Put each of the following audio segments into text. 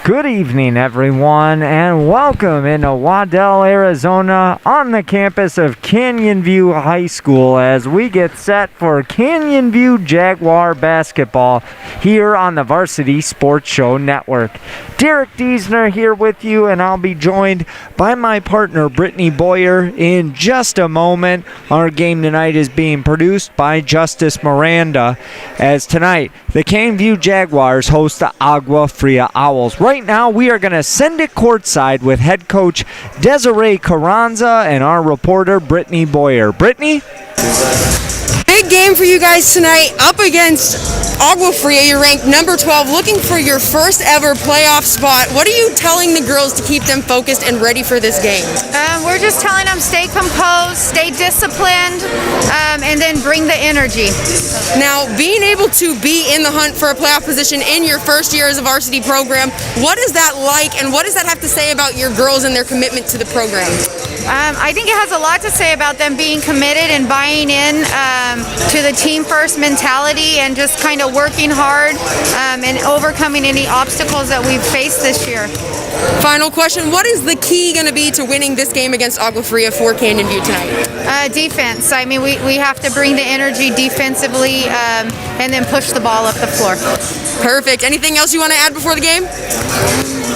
Good evening, everyone, and welcome into Waddell, Arizona, on the campus of Canyon View High School as we get set for Canyon View Jaguar basketball here on the Varsity Sports Show Network. Derek Diesner here with you, and I'll be joined by my partner, Brittany Boyer, in just a moment. Our game tonight is being produced by Justice Miranda, as tonight the Canyon View Jaguars host the Agua Fria Owls. Right now, we are going to send it courtside with head coach Desiree Carranza and our reporter, Brittany Boyer. Brittany? Big game for you guys tonight, up against Agua Fria. You're ranked number 12, looking for your first ever playoff spot. What are you telling the girls to keep them focused and ready for this game? We're just telling them stay composed, stay disciplined, and then bring the energy. Now, being able to be in the hunt for a playoff position in your first year as a varsity program, what is that like, and what does that have to say about your girls and their commitment to the program? I think it has a lot to say about them being committed and buying in to the team first mentality and just kind of working hard and overcoming any obstacles that we've faced this year. Final question, what is the key going to be to winning this game against Agua Fria for Canyon View tonight? Defense. I mean, we have to bring the energy defensively and then push the ball up the floor. Perfect. Anything else you want to add before the game?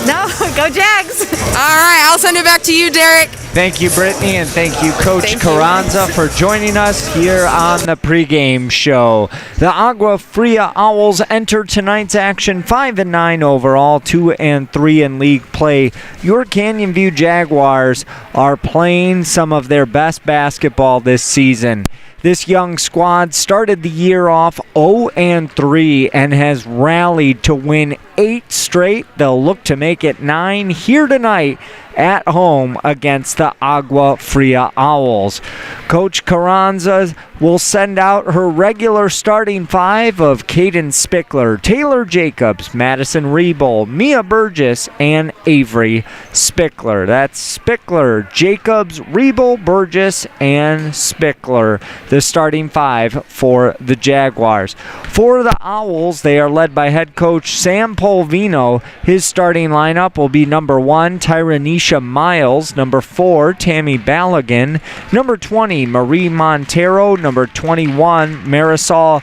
No, go Jags. All right, I'll send it back to you, Derek. Thank you, Brittany, and thank you, Coach Carranza, for joining us here on the pregame show. The Agua Fria Owls enter tonight's action 5-9 overall, 2-3 in league play. Your Canyon View Jaguars are playing some of their best basketball this season. This young squad started the year off 0-3 and has rallied to win 8 straight. They'll look to make it 9 here tonight at home against the Agua Fria Owls. Coach Carranza will send out her regular starting 5 of Caden Spickler, Taylor Jacobs, Madison Rebold, Mia Burgess, and Avery Spickler. That's Spickler, Jacobs, Rebold, Burgess, and Spickler, the starting 5 for the Jaguars. For the Owls, they are led by head coach Sam Polvino. His starting lineup will be number 1, Tyranisha Miles, number 4, Tammy Ballaghan, number 20, Marie Montero, number 21, Marisol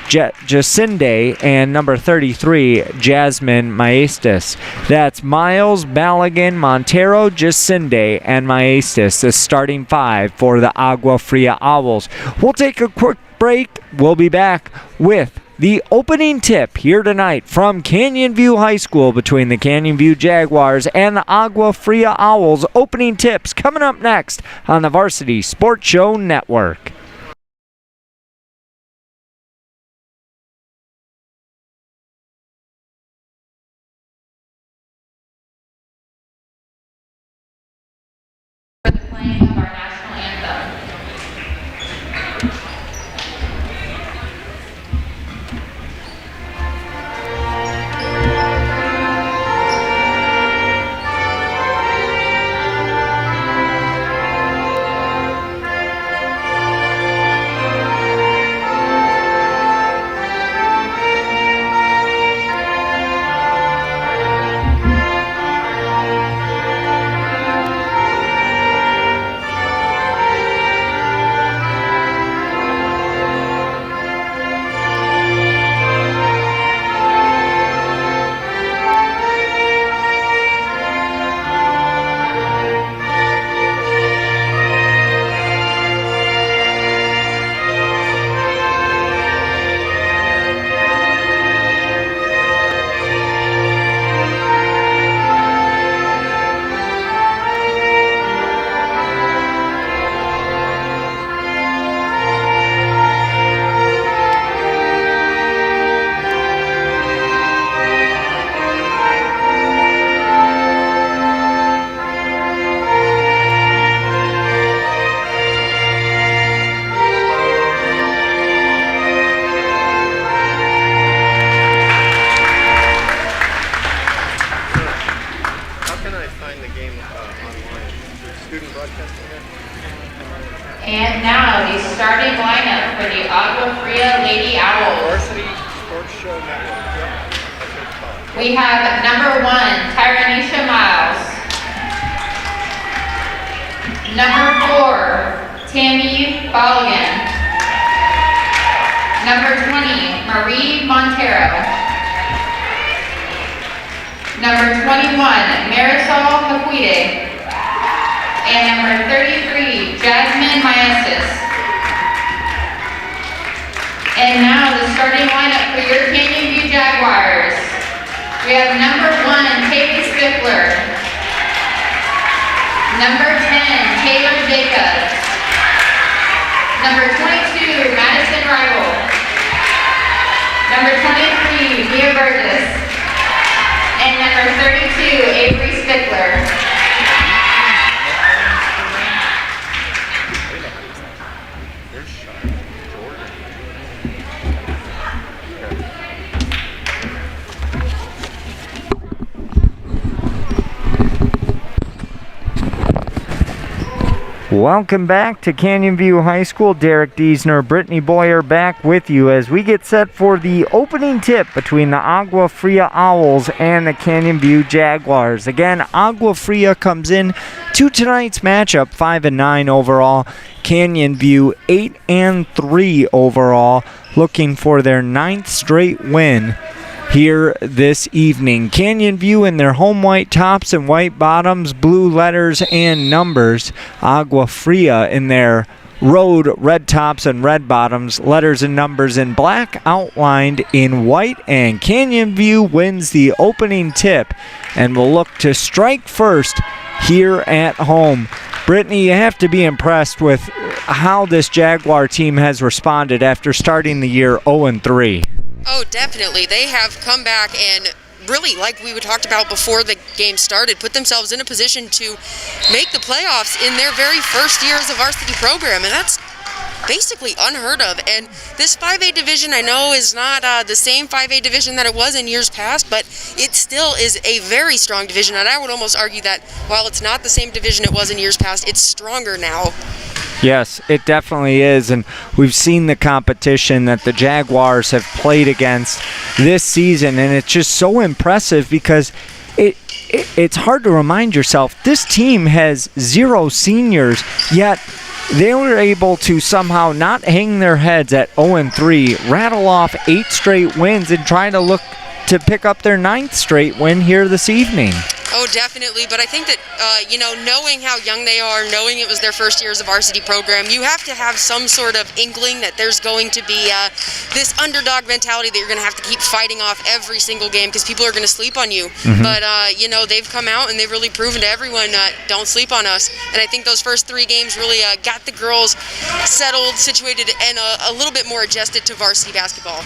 Jacinde, and number 33, Jasmine Maestas. That's Miles, Ballaghan, Montero, Jacinde, and Maestas, the starting 5 for the Agua Fria Owls. We'll take a quick break. We'll be back with the opening tip here tonight from Canyon View High School between the Canyon View Jaguars and the Agua Fria Owls. Opening tips coming up next on the Varsity Sports Show Network. For the playing of our national anthem. And now the starting lineup for the Agua Fria Lady Owls. Varsity Sports Show Network. Yep. That's what it's called. we have number 1, Tyranisha Miles. Number 4, Tammy Balligan. Number 20, Marie Montero. Number 21, Marisol Paquide. And number 33, Jasmine Maesis. And now the starting lineup for your Canyon View Jaguars. We have number 1, Katie Spiffler. Number 10, Taylor Jacobs. Number 22, Madison Rival. Number 23, Mia Burgess. And number 32, Avery Spickler. Welcome back to Canyon View High School. Derek Diesner, Brittany Boyer back with you as we get set for the opening tip between the Agua Fria Owls and the Canyon View Jaguars. Again, Agua Fria comes in to tonight's matchup 5-9 overall. Canyon View 8-3 overall, looking for their 9th straight win here this evening. Canyon View in their home white tops and white bottoms, blue letters and numbers. Agua Fria in their road red tops and red bottoms, letters and numbers in black, outlined in white. And Canyon View wins the opening tip and will look to strike first here at home. Brittany, you have to be impressed with how this Jaguar team has responded after starting the year 0-3. Oh, definitely. They have come back and really, like we talked about before the game started, put themselves in a position to make the playoffs in their very first year as a varsity program, and that's basically unheard of. And this 5A division, I know, is not the same 5A division that it was in years past, but it still is a very strong division, and I would almost argue that while it's not the same division it was in years past, it's stronger now. Yes, it definitely is, and we've seen the competition that the Jaguars have played against this season, and it's just so impressive because it's hard to remind yourself this team has 0 seniors, yet they were able to somehow not hang their heads at 0-3, rattle off 8 straight wins, and try to look to pick up their 9th straight win here this evening. Oh, definitely. But I think that, knowing how young they are, knowing it was their first year as a varsity program, you have to have some sort of inkling that there's going to be this underdog mentality that you're going to have to keep fighting off every single game because people are going to sleep on you. Mm-hmm. But, they've come out and they've really proven to everyone, don't sleep on us. And I think those first 3 games really got the girls settled, situated, and a little bit more adjusted to varsity basketball.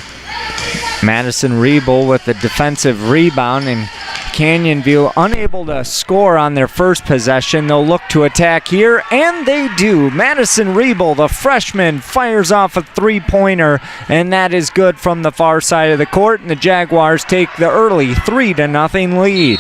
Madison Rebel with the defensive rebound, and Canyon View unable to score on their first possession. They'll look to attack here, and they do. Madison Rebel, the freshman, fires off a 3-pointer, and that is good from the far side of the court, and the Jaguars take the early 3-0 lead.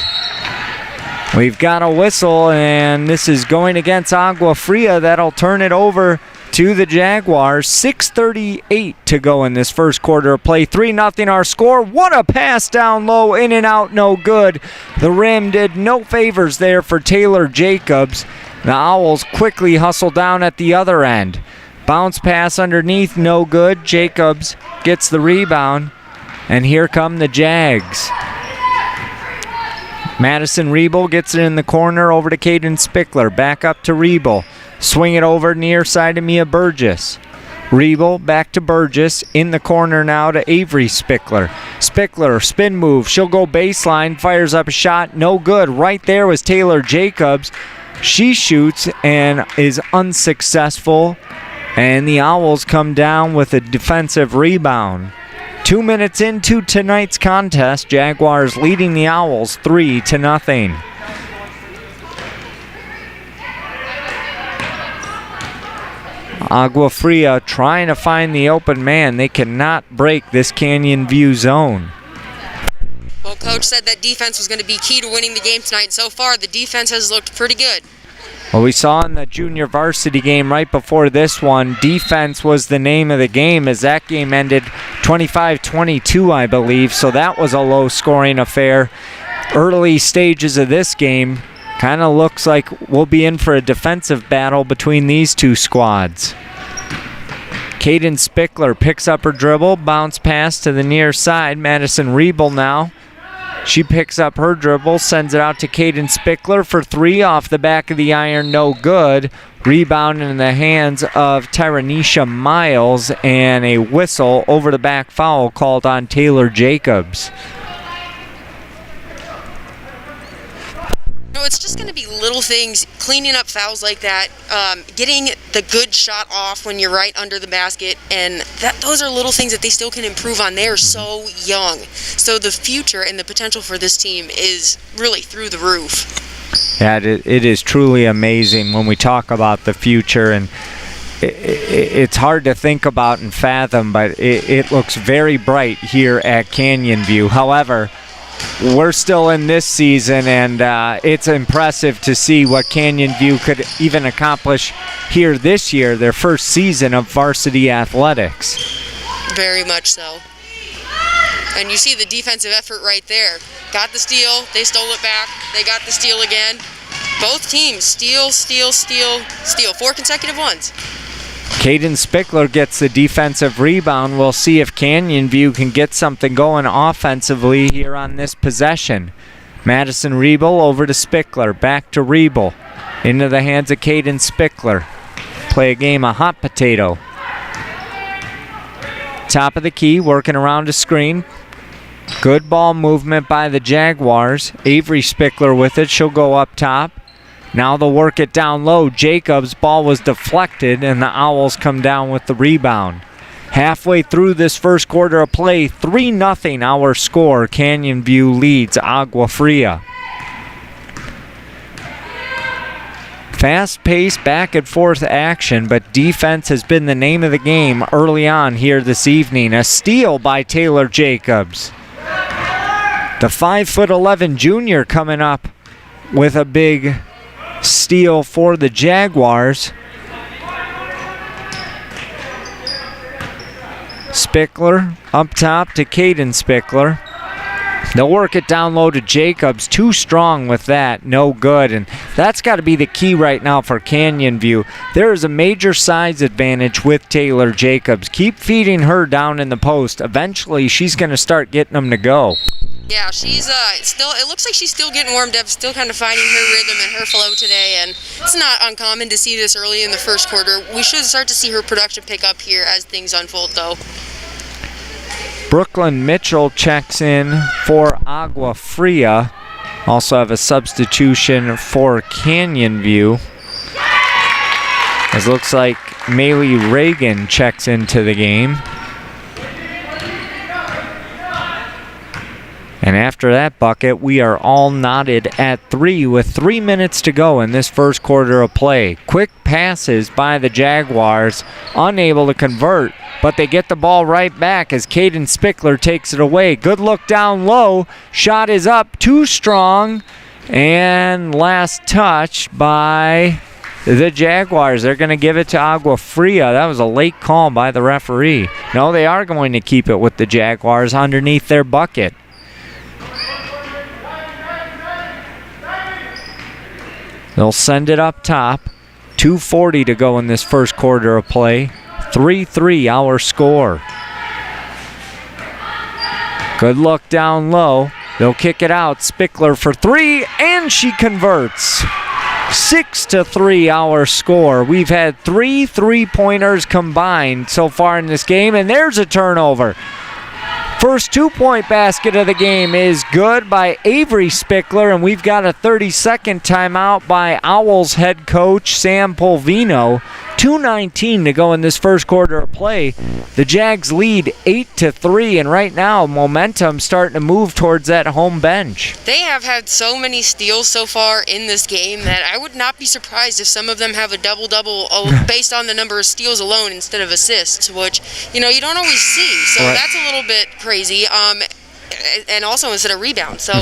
We've got a whistle, and this is going against Agua Fria. That'll turn it over to the Jaguars. 6:38 to go in this first quarter of play. 3-0 our score. What a pass down low, in and out, no good. The rim did no favors there for Taylor Jacobs. The Owls quickly hustle down at the other end. Bounce pass underneath, no good. Jacobs gets the rebound, and here come the Jags. Madison Rebel gets it in the corner over to Caden Spickler. Back up to Rebel. Swing it over near side to Mia Burgess. Rebel back to Burgess. In the corner now to Avery Spickler. Spickler, spin move. She'll go baseline. Fires up a shot. No good. Right there was Taylor Jacobs. She shoots and is unsuccessful. And the Owls come down with a defensive rebound. 2 minutes into tonight's contest, Jaguars leading the Owls 3-0. Agua Fria trying to find the open man. They cannot break this Canyon View zone. Well, Coach said that defense was going to be key to winning the game tonight. So far, the defense has looked pretty good. Well, we saw in the junior varsity game right before this one, defense was the name of the game as that game ended 25-22, I believe. So that was a low-scoring affair. Early stages of this game, kind of looks like we'll be in for a defensive battle between these two squads. Caden Spickler picks up her dribble, bounce pass to the near side. Madison Riebel now. She picks up her dribble, sends it out to Caden Spickler for three off the back of the iron, no good. Rebound in the hands of Tyranisha Miles, and a whistle over the back foul called on Taylor Jacobs. No, it's just going to be little things, cleaning up fouls like that, getting the good shot off when you're right under the basket, and those are little things that they still can improve on. They are so young. So the future and the potential for this team is really through the roof. Yeah, it is truly amazing when we talk about the future, and it's hard to think about and fathom, but it looks very bright here at Canyon View. However, we're still in this season, and it's impressive to see what Canyon View could even accomplish here this year, their first season of varsity athletics. Very much so. And you see the defensive effort right there. Got the steal, they stole it back, they got the steal again. Both teams steal, 4 consecutive ones. Caden Spickler gets the defensive rebound. We'll see if Canyon View can get something going offensively here on this possession. Madison Riebel over to Spickler, back to Riebel. Into the hands of Caden Spickler. Play a game of hot potato. Top of the key, working around a screen. Good ball movement by the Jaguars. Avery Spickler with it, she'll go up top. Now they'll work it down low. Jacobs' ball was deflected, and the Owls come down with the rebound. Halfway through this first quarter of play, 3-0 our score. Canyon View leads Agua Fria. Fast-paced, back-and-forth action, but defense has been the name of the game early on here this evening. A steal by Taylor Jacobs. The 5'11" junior coming up with a big steal for the Jaguars. Spickler up top to Caden Spickler. They'll work it down low to Jacobs. Too strong with that. No good. And that's got to be the key right now for Canyon View. There is a major size advantage with Taylor Jacobs. Keep feeding her down in the post. Eventually, she's going to start getting them to go. Yeah, she's still, it looks like she's still getting warmed up, still kind of finding her rhythm and her flow today, and it's not uncommon to see this early in the first quarter. We should start to see her production pick up here as things unfold, though. Brooklyn Mitchell checks in for Agua Fria. Also have a substitution for Canyon View. It looks like Maylee Reagan checks into the game. And after that bucket, we are all knotted at 3 with 3 minutes to go in this first quarter of play. Quick passes by the Jaguars, unable to convert, but they get the ball right back as Caden Spickler takes it away. Good look down low. Shot is up, too strong. And last touch by the Jaguars. They're going to give it to Agua Fria. That was a late call by the referee. No, they are going to keep it with the Jaguars underneath their bucket. They'll send it up top. 2:40 to go in this first quarter of play. 3-3 our score. Good look down low. They'll kick it out. Spickler for 3, and she converts. 6-3 our score. We've had 3 3-pointers combined so far in this game, and there's a turnover. First 2-point basket of the game is good by Avery Spickler, and we've got a 30-second timeout by Owls head coach Sam Polvino. 2:19 to go in this first quarter of play. The Jags lead 8-3, and right now momentum starting to move towards that home bench. They have had so many steals so far in this game that I would not be surprised if some of them have a double-double based on the number of steals alone instead of assists, which, you don't always see. So That's a little bit crazy. And also instead of rebounds. So,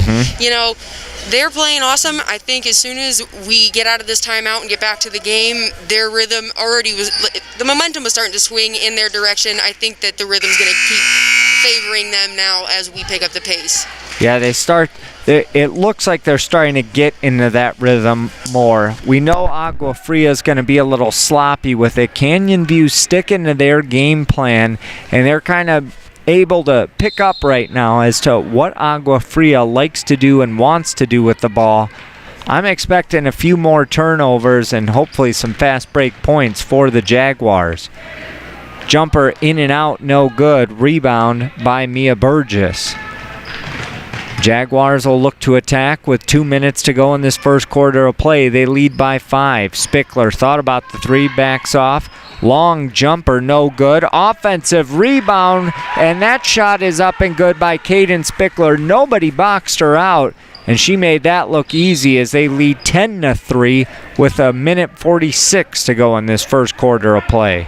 They're playing awesome. I think as soon as we get out of this timeout and get back to the game, their rhythm the momentum was starting to swing in their direction. I think that the rhythm's going to keep favoring them now as we pick up the pace. Yeah, it looks like they're starting to get into that rhythm more. We know Agua Fria is going to be a little sloppy with it. Canyon View sticking to their game plan, and they're kind of able to pick up right now as to what Agua Fria likes to do and wants to do with the ball. I'm expecting a few more turnovers and hopefully some fast break points for the Jaguars. Jumper in and out, no good. Rebound by Mia Burgess. Jaguars will look to attack with 2 minutes to go in this first quarter of play. They lead by 5. Spickler thought about the 3, backs off. Long jumper, no good. Offensive rebound, and that shot is up and good by Caden Spickler. Nobody boxed her out, and she made that look easy as they lead 10-3 with a minute 46 to go in this first quarter of play.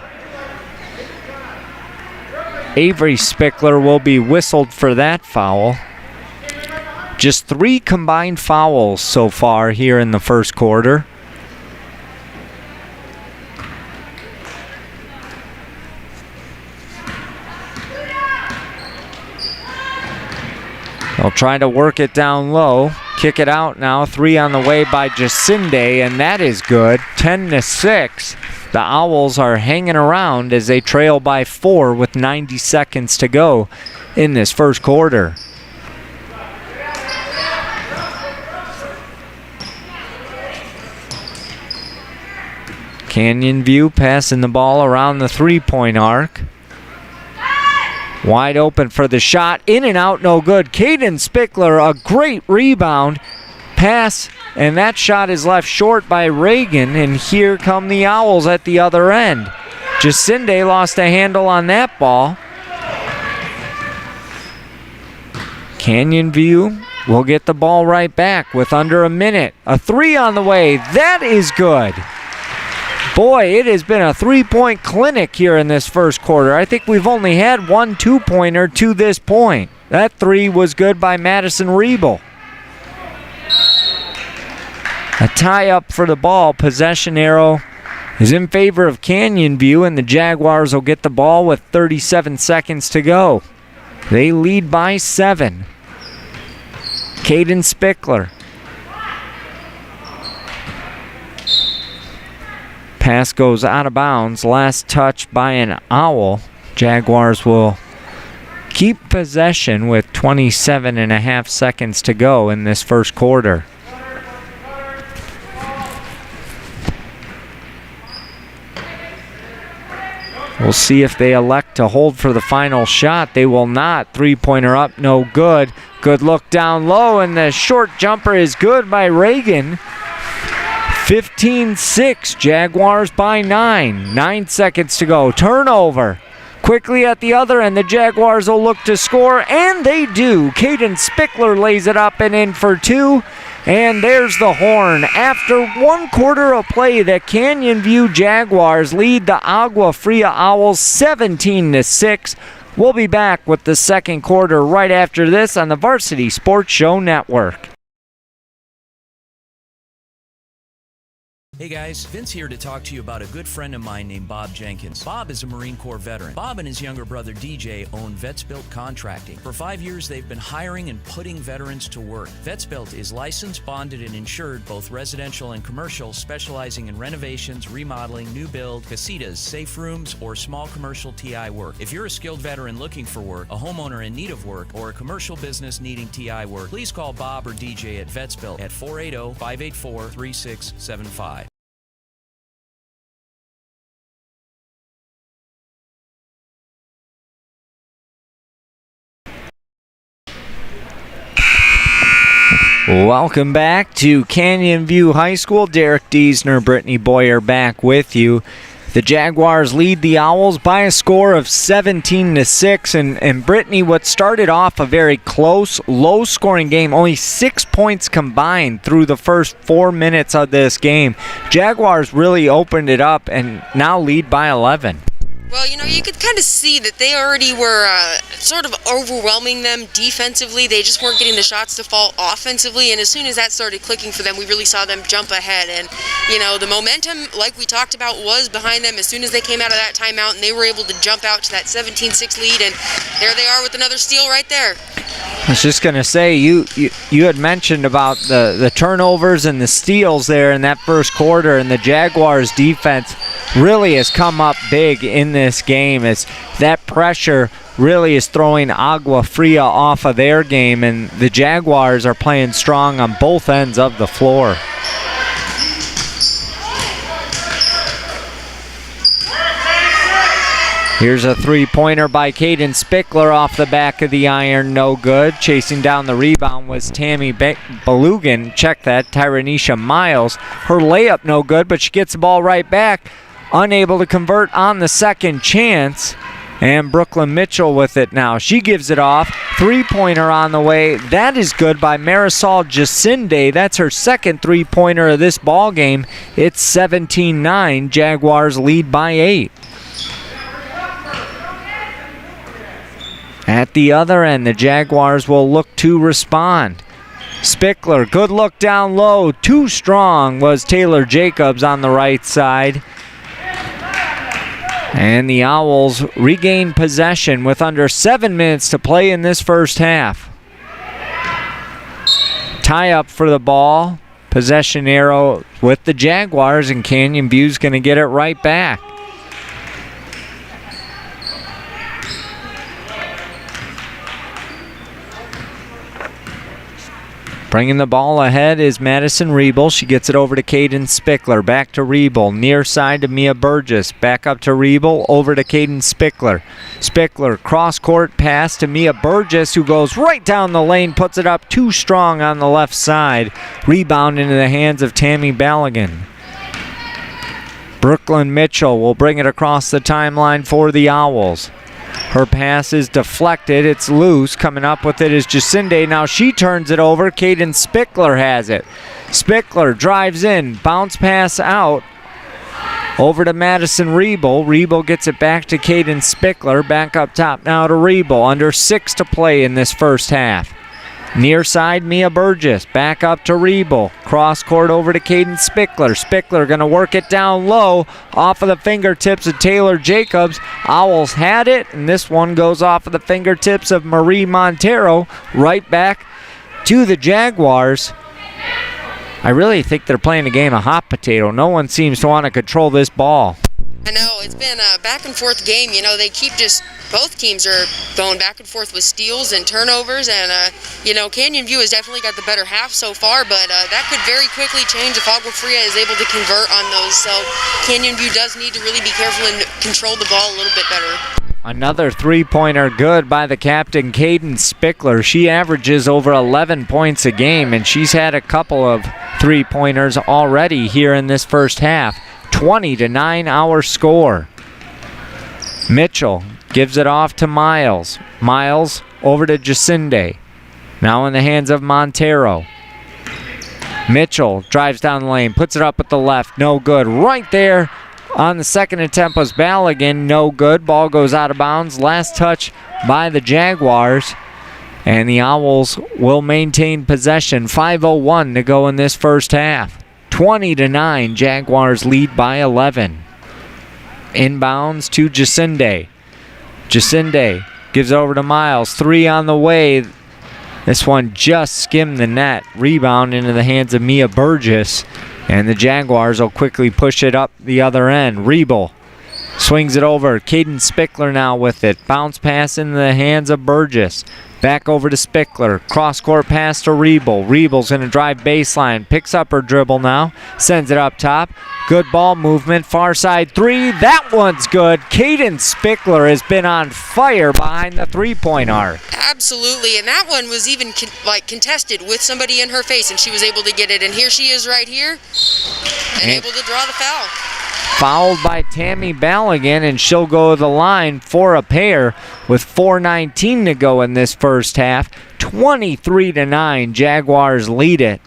Avery Spickler will be whistled for that foul. Just 3 combined fouls so far here in the first quarter. They'll try to work it down low. Kick it out now. 3 on the way by Jacinde, and that is good. 10-6. The Owls are hanging around as they trail by 4 with 90 seconds to go in this first quarter. Canyon View passing the ball around the 3-point arc. Wide open for the shot. In and out, no good. Caden Spickler, a great rebound. Pass, and that shot is left short by Reagan, and here come the Owls at the other end. Jacinde lost a handle on that ball. Canyon View will get the ball right back with under a minute. A 3 on the way. That is good. Boy, it has been a 3-point clinic here in this first quarter. I think we've only had 1 2-pointer to this point. That 3 was good by Madison Riebel. A tie-up for the ball. Possession arrow is in favor of Canyon View, and the Jaguars will get the ball with 37 seconds to go. They lead by 7. Caden Spickler. Pass goes out of bounds. Last touch by an Owl. Jaguars will keep possession with 27.5 seconds to go in this first quarter. We'll see if they elect to hold for the final shot. They will not. 3-pointer up, no good. Good look down low, and the short jumper is good by Reagan. 15-6, Jaguars by 9. 9 seconds to go. Turnover. Quickly at the other end, the Jaguars will look to score, and they do. Caden Spickler lays it up and in for 2. And there's the horn. After 1 quarter of play, the Canyon View Jaguars lead the Agua Fria Owls 17-6. We'll be back with the second quarter right after this on the Varsity Sports Show Network. Hey guys, Vince here to talk to you about a good friend of mine named Bob Jenkins. Bob is a Marine Corps veteran. Bob and his younger brother DJ own Vets Built Contracting. For 5 years, they've been hiring and putting veterans to work. Vets Built is licensed, bonded, and insured, both residential and commercial, specializing in renovations, remodeling, new build, casitas, safe rooms, or small commercial TI work. If you're a skilled veteran looking for work, a homeowner in need of work, or a commercial business needing TI work, please call Bob or DJ at Vets Built at 480-584-3675. Welcome back to Canyon View High School. Derek Diesner, Brittany Boyer back with you. The Jaguars lead the Owls by a score of 17-6. And Brittany, what started off a very close, low-scoring game, only 6 points combined through the first 4 minutes of this game. Jaguars really opened it up and now lead by 11. Well, you could kind of see that they already were sort of overwhelming them defensively. They just weren't getting the shots to fall offensively, and as soon as that started clicking for them, we really saw them jump ahead. And, the momentum, like we talked about, was behind them as soon as they came out of that timeout, and they were able to jump out to that 17-6 lead, and there they are with another steal right there. I was just going to say, you had mentioned about the turnovers and the steals there in that first quarter, and the Jaguars' defense really has come up big in this game as that pressure really is throwing Agua Fria off of their game, and the Jaguars are playing strong on both ends of the floor. Here's a three-pointer by Caden Spickler off the back of the iron, no good. Chasing down the rebound was Tammy Belugan. Check that, Tyranisha Miles. Her layup no good, but she gets the ball right back. Unable to convert on the second chance. And Brooklyn Mitchell with it now. She gives it off. Three-pointer on the way. That is good by Marisol Jacinde. That's her second three-pointer of this ball game. It's 17-9. Jaguars lead by 8. At the other end, the Jaguars will look to respond. Spickler, good look down low. Too strong was Taylor Jacobs on the right side. And the Owls regain possession with under 7 minutes to play in this first half. Tie up for the ball. Possession arrow with the Jaguars, and Canyon View's going to get it right back. Bringing the ball ahead is Madison Rebel. She gets it over to Caden Spickler. Back to Rebel. Near side to Mia Burgess. Back up to Rebel. Over to Caden Spickler. Spickler, cross-court pass to Mia Burgess, who goes right down the lane, puts it up too strong on the left side. Rebound into the hands of Tammy Ballaghan. Brooklyn Mitchell will bring it across the timeline for the Owls. Her pass is deflected. It's loose. Coming up with it is Jacinde. Now she turns it over. Caden Spickler has it. Spickler drives in. Bounce pass out. Over to Madison Rebel. Rebel gets it back to Caden Spickler. Back up top now to Rebel. Under 6 to play in this first half. Near side, Mia Burgess. Back up to Rebel. Cross court over to Caden Spickler. Spickler going to work it down low. Off of the fingertips of Taylor Jacobs. Owls had it, and this one goes off of the fingertips of Marie Montero. Right back to the Jaguars. I really think they're playing a game of hot potato. No one seems to want to control this ball. I know, it's been a back and forth game. They keep both teams are going back and forth with steals and turnovers, and Canyon View has definitely got the better half so far, but that could very quickly change if Agua Fria is able to convert on those. So Canyon View does need to really be careful and control the ball a little bit better. Another three-pointer good by the captain, Caden Spickler. She averages over 11 points a game, and she's had a couple of three-pointers already here in this first half. 20-9 our score. Mitchell gives it off to Miles. Miles over to Jacinde. Now in the hands of Montero. Mitchell drives down the lane, puts it up at the left. No good. Right there on the second attempt was Ballaghan. No good. Ball goes out of bounds. Last touch by the Jaguars. And the Owls will maintain possession. 5:01 to go in this first half. 20-9, Jaguars lead by 11. Inbounds to Jacinde. Jacinde gives over to Miles. 3 on the way. This one just skimmed the net. Rebound into the hands of Mia Burgess. And the Jaguars will quickly push it up the other end. Rebel swings it over. Caden Spickler now with it. Bounce pass into the hands of Burgess. Back over to Spickler. Cross-court pass to Rebel. Rebel's going to drive baseline. Picks up her dribble now. Sends it up top. Good ball movement. Far side three. That one's good. Caden Spickler has been on fire behind the three-point arc. Absolutely, and that one was even contested with somebody in her face, and she was able to get it. And here she is right here and able to draw the foul. Fouled by Tammy Ballaghan, and she'll go to the line for a pair with 4:19 to go in this first half. 23-9, Jaguars lead it.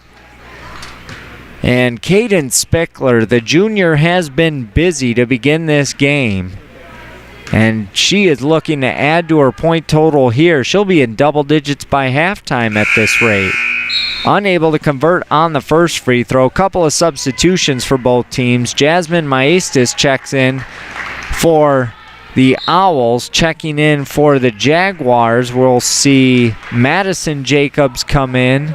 And Caden Spickler, the junior, has been busy to begin this game. And she is looking to add to her point total here. She'll be in double digits by halftime at this rate. Unable to convert on the first free throw. Couple of substitutions for both teams. Jasmine Maestas checks in for the Owls. Checking in for the Jaguars, we'll see Madison Jacobs come in.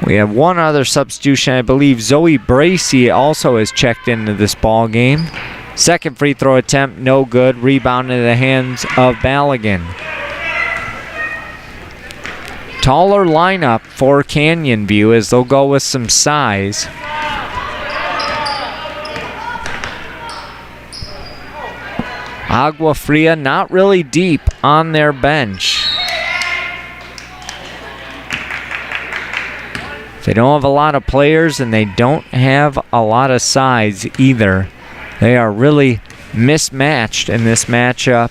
We have one other substitution. I believe Zoe Bracey also has checked into this ball game. Second free throw attempt, no good. Rebound into the hands of Balogun. Taller lineup for Canyon View as they'll go with some size. Agua Fria not really deep on their bench. They don't have a lot of players and they don't have a lot of size either. They are really mismatched in this matchup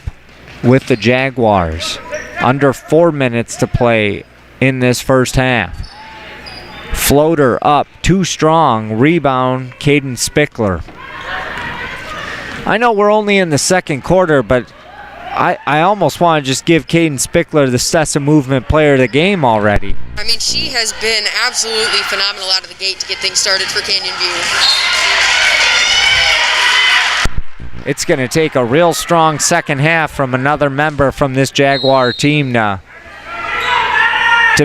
with the Jaguars. Under 4 minutes to play in this first half. Floater up, too strong. Rebound, Caden Spickler. I know we're only in the second quarter, but I almost want to just give Caden Spickler the Stessa Movement Player of the Game already. I mean, she has been absolutely phenomenal out of the gate to get things started for Canyon View. It's going to take a real strong second half from another member from this Jaguar team to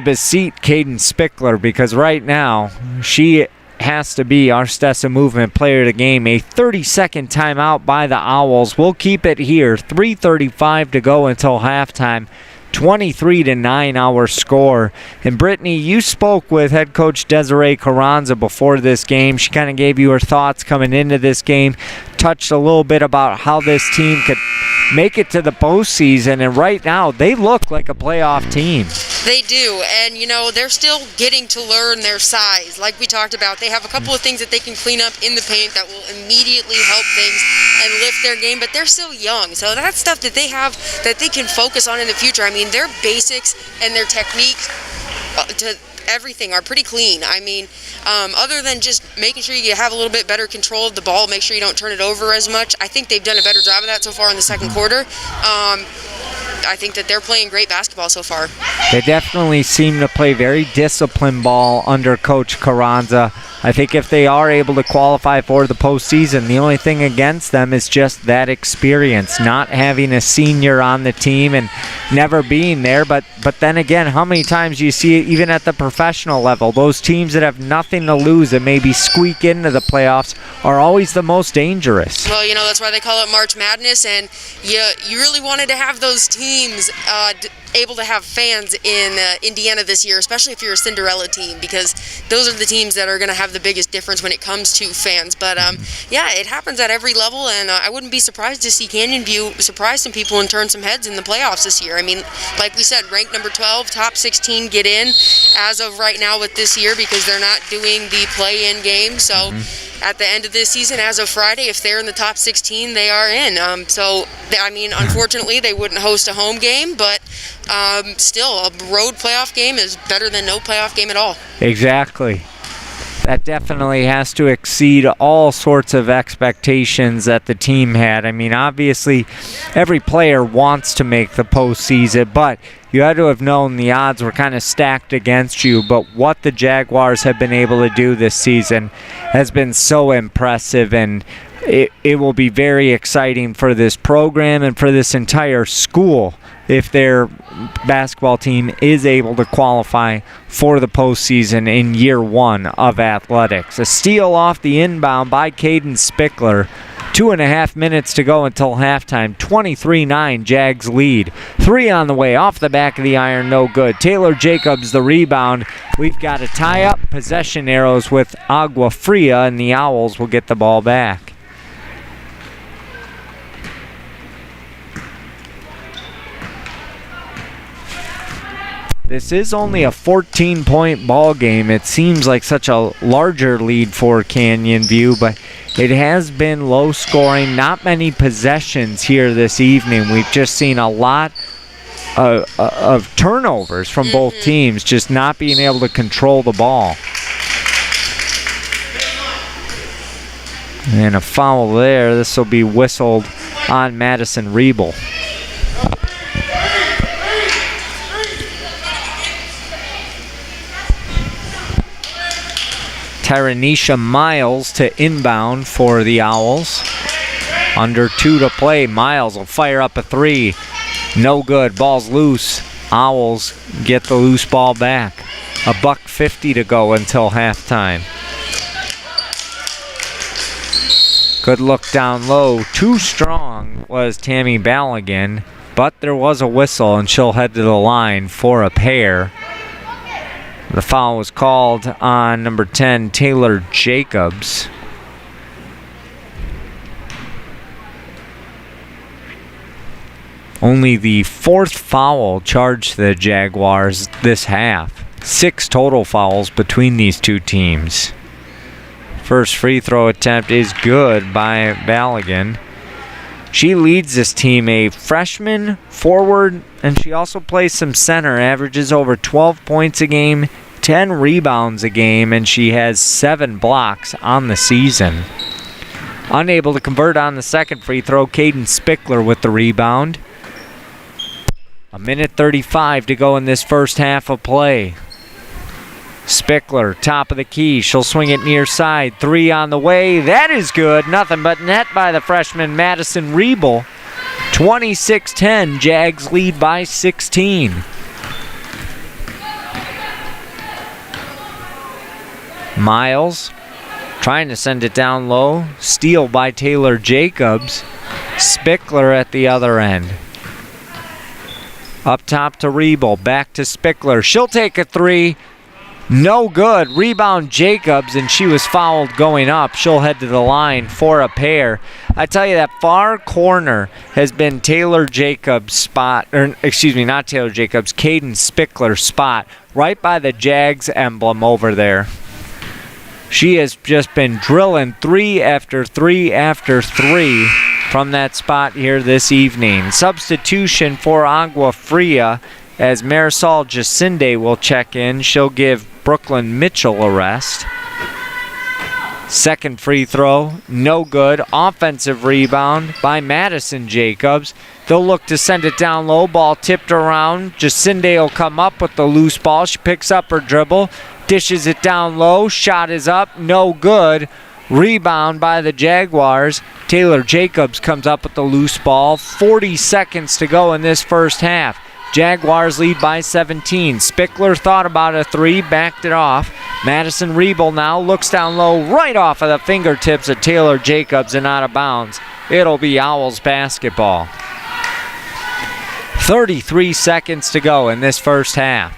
beseat Caden Spickler, because right now she has to be our Stessa Movement Player of the Game. A 30-second timeout by the Owls. We'll keep it here. 3:35 to go until halftime. 23-9 our score. And Brittany, you spoke with head coach Desiree Carranza before this game. She kind of gave you her thoughts coming into this game, touched a little bit about how this team could make it to the postseason, and right now they look like a playoff team. They do, and you know, they're still getting to learn their size. Like we talked about, they have a couple of things that they can clean up in the paint that will immediately help things and lift their game, but they're still young, so that's stuff that they have that they can focus on in the future. I mean, their basics and their technique to everything are pretty clean. I mean, other than just making sure you have a little bit better control of the ball, make sure you don't turn it over as much. I think they've done a better job of that so far in the second quarter. I think that they're playing great basketball so far. They definitely seem to play very disciplined ball under Coach Carranza. I think if they are able to qualify for the postseason, the only thing against them is just that experience, not having a senior on the team and never being there. But then again, how many times do you see it even at the professional level? Those teams that have nothing to lose and maybe squeak into the playoffs are always the most dangerous. Well, you know, that's why they call it March Madness, and you really wanted to have those teams able to have fans in Indiana this year, especially if you're a Cinderella team, because those are the teams that are going to have the biggest difference when it comes to fans. But yeah, it happens at every level, and I wouldn't be surprised to see Canyon View surprise some people and turn some heads in the playoffs this year. I mean, like we said, ranked number 12, top 16 get in as of right now with this year, because they're not doing the play-in game. So at the end of this season, as of Friday, if they're in the top 16, they are in. I mean, unfortunately, they wouldn't host a home game, but still, a road playoff game is better than no playoff game at all. Exactly. That definitely has to exceed all sorts of expectations that the team had. I mean, obviously, every player wants to make the postseason, but you had to have known the odds were kind of stacked against you. But what the Jaguars have been able to do this season has been so impressive, and it will be very exciting for this program and for this entire school if their basketball team is able to qualify for the postseason in year one of athletics. A steal off the inbound by Caden Spickler. 2.5 minutes to go until halftime. 23-9 Jags lead. 3 on the way off the back of the iron, no good. Taylor Jacobs the rebound. We've got to tie up possession arrows with Agua Fria, and the Owls will get the ball back. This is only a 14-point ball game. It seems like such a larger lead for Canyon View, but it has been low scoring. Not many possessions here this evening. We've just seen a lot of turnovers from both teams, just not being able to control the ball. And a foul there. This will be whistled on Madison Riebel. Tyranisha Miles to inbound for the Owls. Under 2 to play. Miles will fire up a 3. No good. Ball's loose. Owls get the loose ball back. $1:50 to go until halftime. Good look down low. Too strong was Tammy Ballaghan, but there was a whistle and she'll head to the line for a pair. The foul was called on number 10, Taylor Jacobs. Only the 4th foul charged the Jaguars this half. 6 total fouls between these two teams. First free throw attempt is good by Ballaghan. She leads this team, a freshman forward, and she also plays some center, averages over 12 points a game, 10 rebounds a game, and she has 7 blocks on the season. Unable to convert on the second free throw, Caden Spickler with the rebound. 1:35 to go in this first half of play. Spickler, top of the key. She'll swing it near side. 3 on the way. That is good. Nothing but net by the freshman Madison Riebel. 26-10. Jags lead by 16. Miles trying to send it down low. Steal by Taylor Jacobs. Spickler at the other end. Up top to Riebel. Back to Spickler. She'll take a 3. No good. Rebound Jacobs, and she was fouled going up. She'll head to the line for a pair. I tell you, that far corner has been Taylor Jacobs' spot, or excuse me, not Taylor Jacobs, Caden Spickler's spot, right by the Jags emblem over there. She has just been drilling 3 after 3 after 3 from that spot here this evening. Substitution for Agua Fria as Marisol Jacinde will check in. She'll give Brooklyn Mitchell a rest. Second free throw, no good. Offensive rebound by Madison Jacobs. They'll look to send it down low. Ball tipped around. Jacinde will come up with the loose ball. She picks up her dribble, dishes it down low. Shot is up, no good. Rebound by the Jaguars. Taylor Jacobs comes up with the loose ball. 40 seconds to go in this first half. Jaguars lead by 17. Spickler thought about a 3, backed it off. Madison Riebel now looks down low, right off of the fingertips of Taylor Jacobs and out of bounds. It'll be Owls basketball. 33 seconds to go in this first half.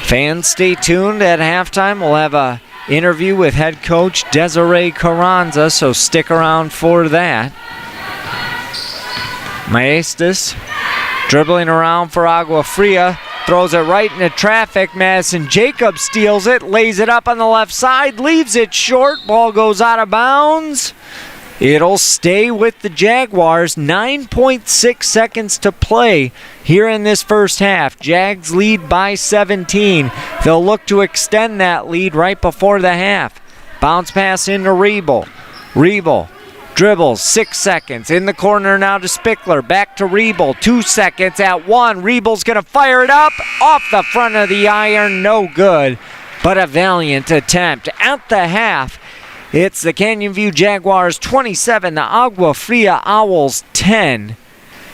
Fans, stay tuned. At halftime, we'll have a interview with head coach Desiree Carranza, so stick around for that. Maestas dribbling around for Agua Fria, throws it right into traffic. Madison Jacobs steals it, lays it up on the left side, leaves it short. Ball goes out of bounds. It'll stay with the Jaguars. 9.6 seconds to play here in this first half. Jags lead by 17. They'll look to extend that lead right before the half. Bounce pass into Riebel. Riebel dribbles, 6 seconds. In the corner now to Spickler. Back to Riebel, 2 seconds at 1. Riebel's going to fire it up. Off the front of the iron, no good. But a valiant attempt. At the half, it's the Canyon View Jaguars 27, the Agua Fria Owls 10.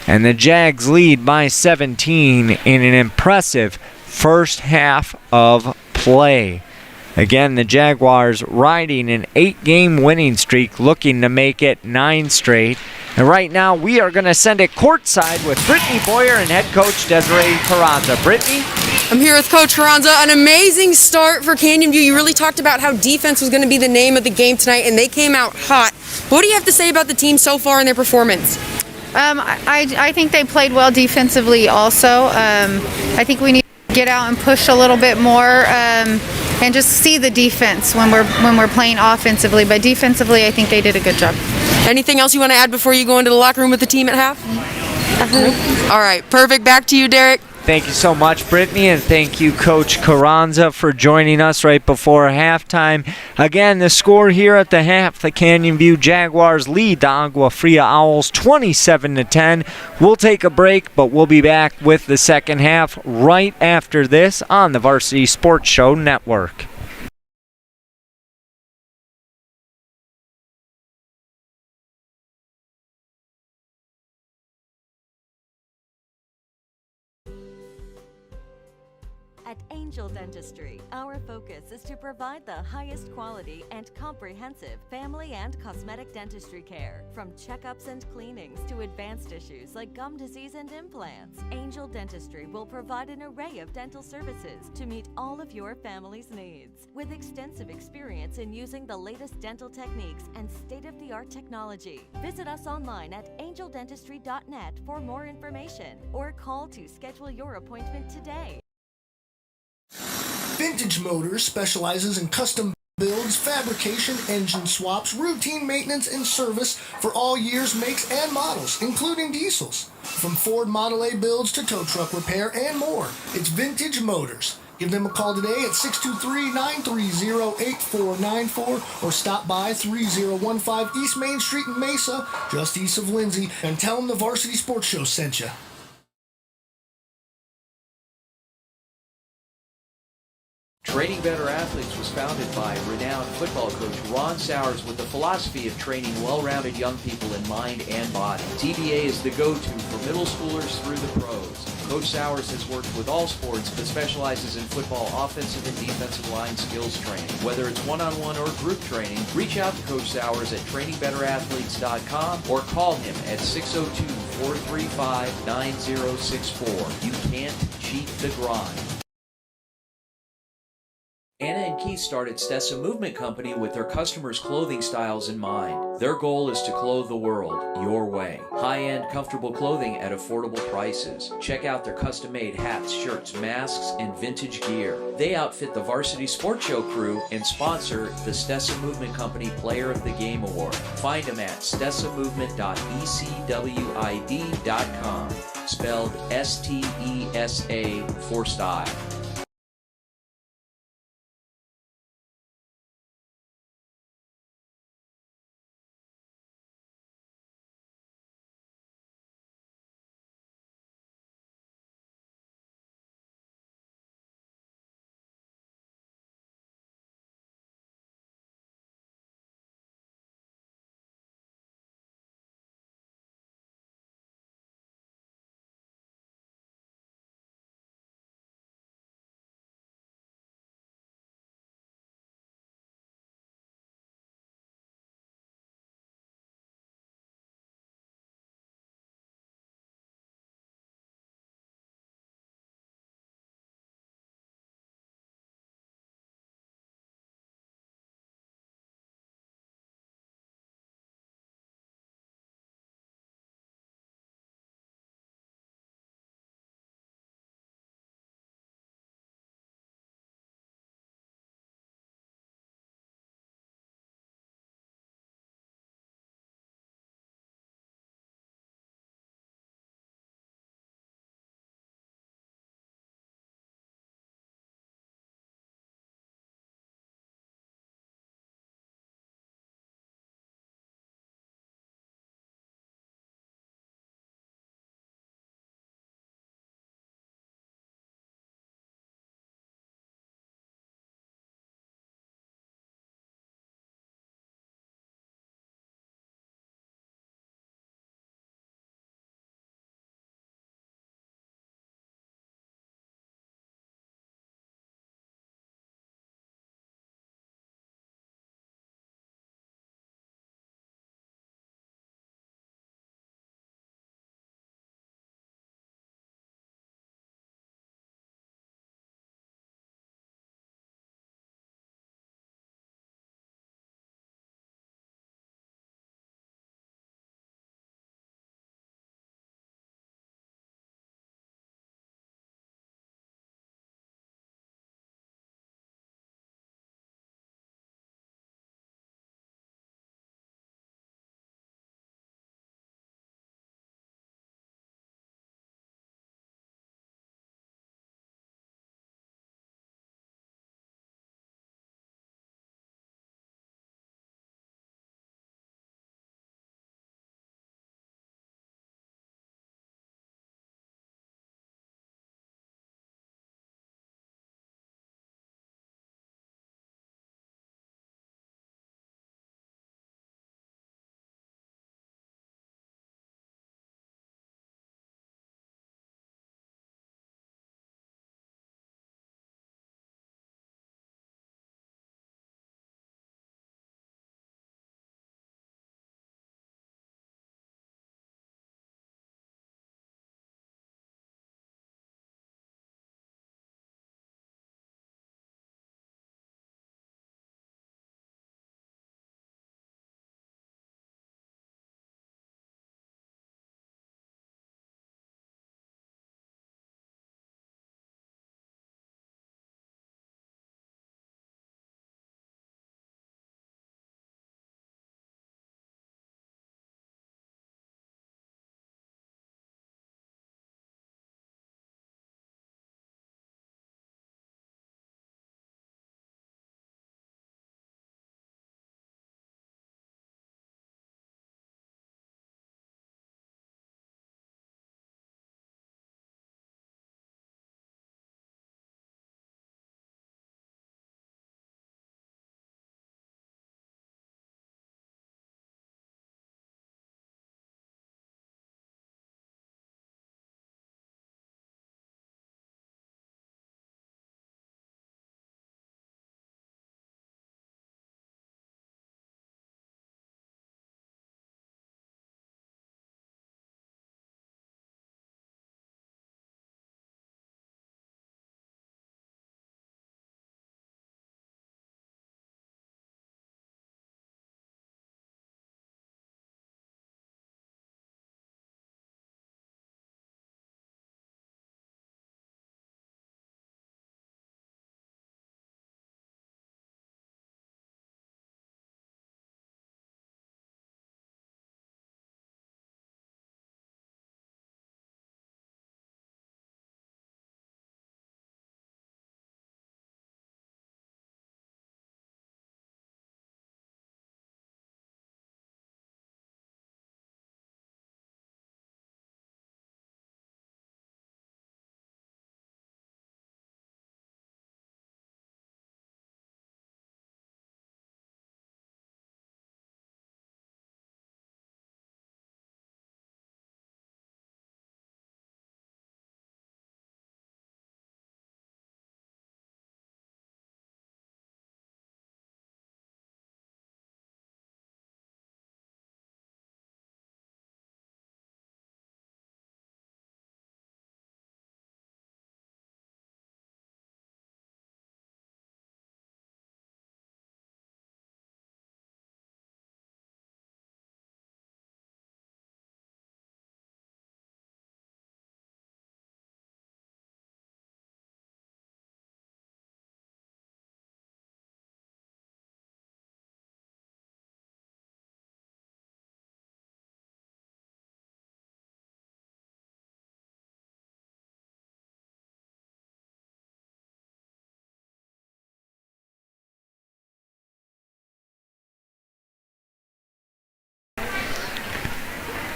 And the Jags lead by 17 in an impressive first half of play. Again, the Jaguars riding an 8-game winning streak, looking to make it 9 straight. And right now, we are going to send it courtside with Brittany Boyer and head coach Desiree Carranza. Brittany? I'm here with Coach Carranza. An amazing start for Canyon View. You really talked about how defense was going to be the name of the game tonight, and they came out hot. What do you have to say about the team so far and their performance? I think they played well defensively also. I think we need to get out and push a little bit more and just see the defense when we're playing offensively. But defensively, I think they did a good job. Anything else you want to add before you go into the locker room with the team at half? All right, perfect. Back to you, Derek. Thank you so much, Brittany, and thank you, Coach Carranza, for joining us right before halftime. Again, the score here at the half, the Canyon View Jaguars lead the Agua Fria Owls 27-10. We'll take a break, but we'll be back with the second half right after this on the Varsity Sports Show Network. At Angel Dentistry, our focus is to provide the highest quality and comprehensive family and cosmetic dentistry care. From checkups and cleanings to advanced issues like gum disease and implants, Angel Dentistry will provide an array of dental services to meet all of your family's needs. With extensive experience in using the latest dental techniques and state-of-the-art technology, visit us online at angeldentistry.net for more information or call to schedule your appointment today. Vintage Motors specializes in custom builds, fabrication, engine swaps, routine maintenance, and service for all years, makes, and models, including diesels. From Ford Model A builds to tow truck repair and more, it's Vintage Motors. Give them a call today at 623-930-8494 or stop by 3015 East Main Street in Mesa, just east of Lindsay, and tell them the Varsity Sports Show sent you. Training Better Athletes was founded by renowned football coach Ron Sowers with the philosophy of training well-rounded young people in mind and body. TBA is the go-to for middle schoolers through the pros. Coach Sowers has worked with all sports but specializes in football offensive and defensive line skills training. Whether it's one-on-one or group training, reach out to Coach Sowers at trainingbeterathletes.com or call him at 602-435-9064. You can't cheat the grind. Anna and Keith started Stessa Movement Company with their customers' clothing styles in mind. Their goal is to clothe the world your way. High-end, comfortable clothing at affordable prices. Check out their custom-made hats, shirts, masks, and vintage gear. They outfit the Varsity Sports Show crew and sponsor the Stessa Movement Company Player of the Game Award. Find them at stessamovement.ecwid.com. Spelled S-T-E-S-A for style.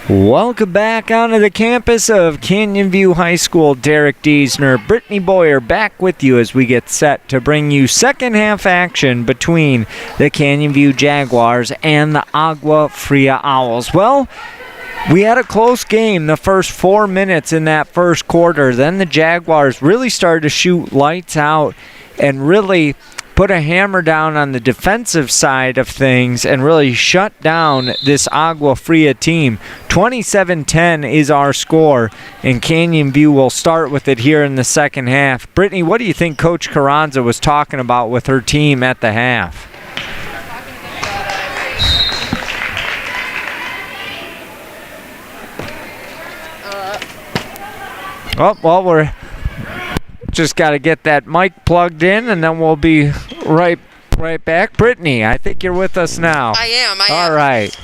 Welcome back onto the campus of Canyon View High School. Derek Diesner, Brittany Boyer back with you as we get set to bring you second half action between the Canyon View Jaguars and the Agua Fria Owls. Well, we had a close game the first 4 minutes in that first quarter. Then the Jaguars really started to shoot lights out and really put a hammer down on the defensive side of things and really shut down this Agua Fria team. 27-10 is our score, and Canyon View will start with it here in the second half. Brittany, what do you think Coach Carranza was talking about with her team at the half? Oh, well, we're just got to get that mic plugged in, and then we'll be right back. Brittany, I think you're with us now. I am. All right.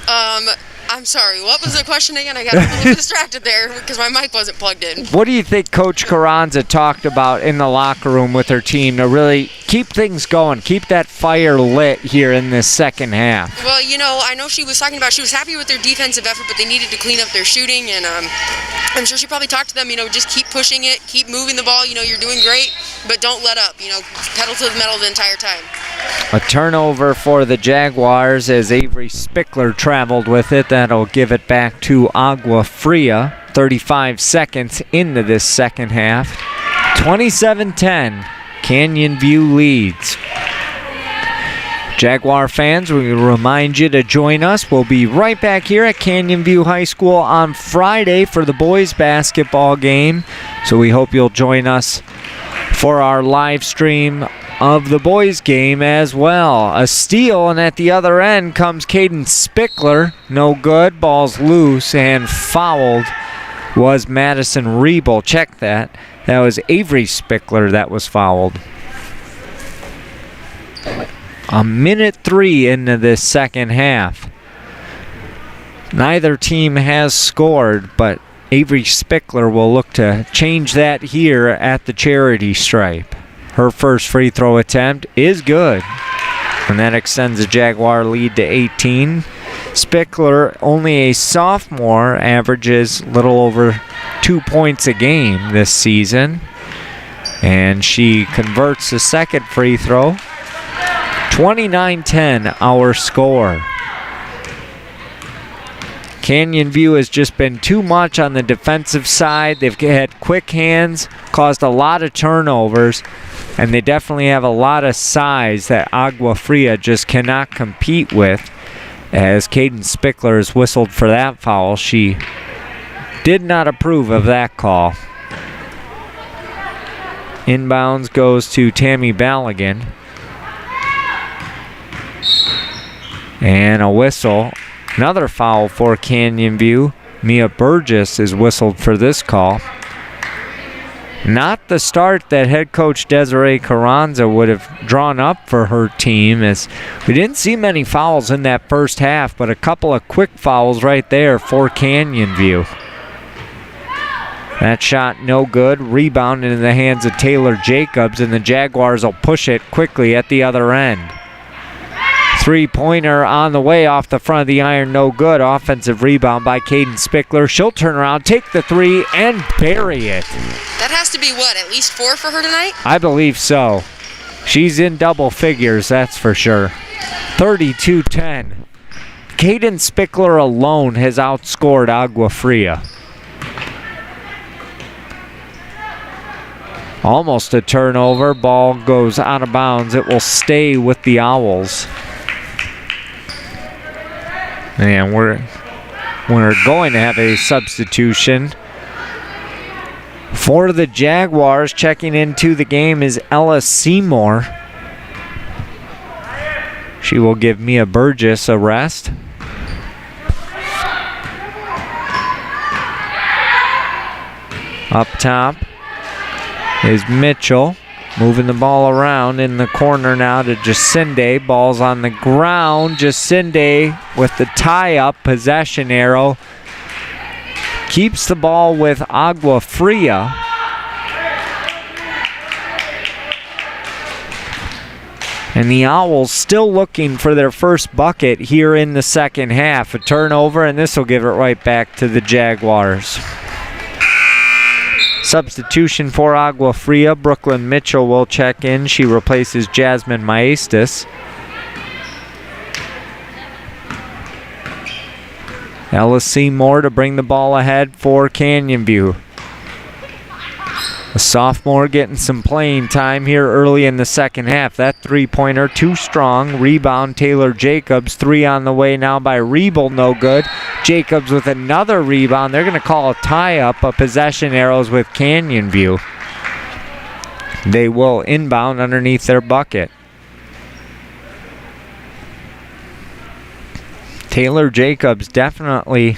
I'm sorry. What was the question again? I got a little distracted there because my mic wasn't plugged in. What do you think Coach Carranza talked about in the locker room with her team to really keep things going, keep that fire lit here in this second half? Well, I know she was talking about she was happy with their defensive effort, but they needed to clean up their shooting, and I'm sure she probably talked to them, just keep pushing it, keep moving the ball, you're doing great, but don't let up, pedal to the metal the entire time. A turnover for the Jaguars as Avery Spickler traveled with it. That'll give it back to Agua Fria. 35 seconds into this second half. 27-10. Canyon View leads. Jaguar fans, we remind you to join us. We'll be right back here at Canyon View High School on Friday for the boys basketball game. So we hope you'll join us for our live stream of the boys game as well. A steal, and at the other end comes Caden Spickler. No good. Ball's loose, and fouled was Madison Rebel. Check that. That was Avery Spickler that was fouled. A minute 3 into this second half. Neither team has scored, but Avery Spickler will look to change that here at the charity stripe. Her first free throw attempt is good, and that extends the Jaguar lead to 18. Spickler, only a sophomore, averages a little over 2 points a game this season, and she converts the second free throw. 29-10 our score. Canyon View has just been too much on the defensive side. They've had quick hands, caused a lot of turnovers, and they definitely have a lot of size that Agua Fria just cannot compete with. As Caden Spickler is whistled for that foul, she did not approve of that call. Inbounds goes to Tammy Ballaghan. And a whistle. Another foul for Canyon View. Mia Burgess is whistled for this call. Not the start that head coach Desiree Carranza would have drawn up for her team, as we didn't see many fouls in that first half, but a couple of quick fouls right there for Canyon View. That shot no good. Rebound into the hands of Taylor Jacobs, and the Jaguars will push it quickly at the other end. Three-pointer on the way off the front of the iron, no good. Offensive rebound by Caden Spickler. She'll turn around, take the three, and bury it. That has to be at least 4 for her tonight? I believe so. She's in double figures, that's for sure. 32-10. Caden Spickler alone has outscored Agua Fria. Almost a turnover. Ball goes out of bounds. It will stay with the Owls. And we're going to have a substitution. For the Jaguars, checking into the game is Ella Seymour. She will give Mia Burgess a rest. Up top is Mitchell, moving the ball around in the corner now to Jacinde. Ball's on the ground. Jacinde with the tie-up possession arrow. Keeps the ball with Agua Fria. And the Owls still looking for their first bucket here in the second half. A turnover, and this will give it right back to the Jaguars. Substitution for Agua Fria. Brooklyn Mitchell will check in. She replaces Jasmine Maestas. Ella Seymour to bring the ball ahead for Canyon View. The sophomore getting some playing time here early in the second half. That three-pointer too strong. Rebound Taylor Jacobs. 3 on the way now by Rebel, no good. Jacobs with another rebound. They're going to call a tie-up, a possession arrows with Canyon View. They will inbound underneath their bucket. Taylor Jacobs definitely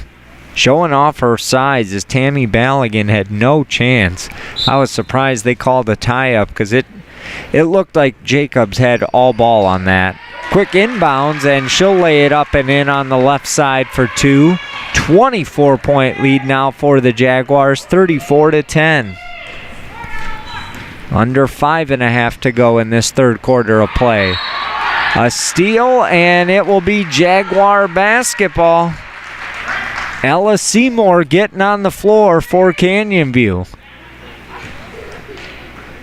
showing off her size as Tammy Ballaghan had no chance. I was surprised they called a tie-up because it looked like Jacobs had all ball on that. Quick inbounds, and she'll lay it up and in on the left side for 2. 24-point lead now for the Jaguars, 34-10. Under 5.5 to go in this third quarter of play. A steal, and it will be Jaguar basketball. Ella Seymour getting on the floor for Canyon View.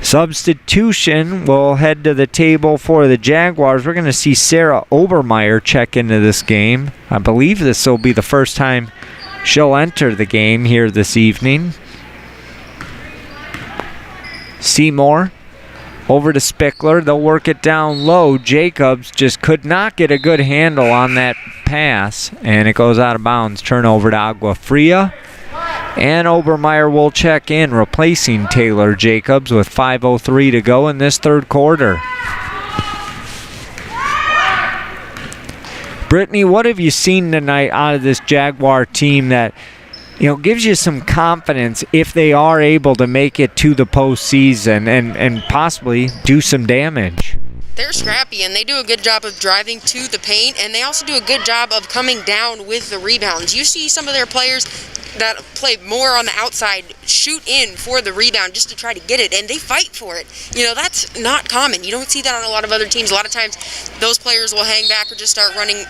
Substitution will head to the table for the Jaguars. We're going to see Sarah Obermeyer check into this game. I believe this will be the first time she'll enter the game here this evening. Seymour over to Spickler. They'll work it down low. Jacobs just could not get a good handle on that pass, and it goes out of bounds. Turnover to Agua Fria. And Obermeyer will check in, replacing Taylor Jacobs with 5:03 to go in this third quarter. Brittany, what have you seen tonight out of this Jaguar team that gives you some confidence if they are able to make it to the postseason and possibly do some damage? They're scrappy, and they do a good job of driving to the paint, and they also do a good job of coming down with the rebounds. You see some of their players that play more on the outside shoot in for the rebound just to try to get it, and they fight for it. That's not common. You don't see that on a lot of other teams. A lot of times those players will hang back or just start running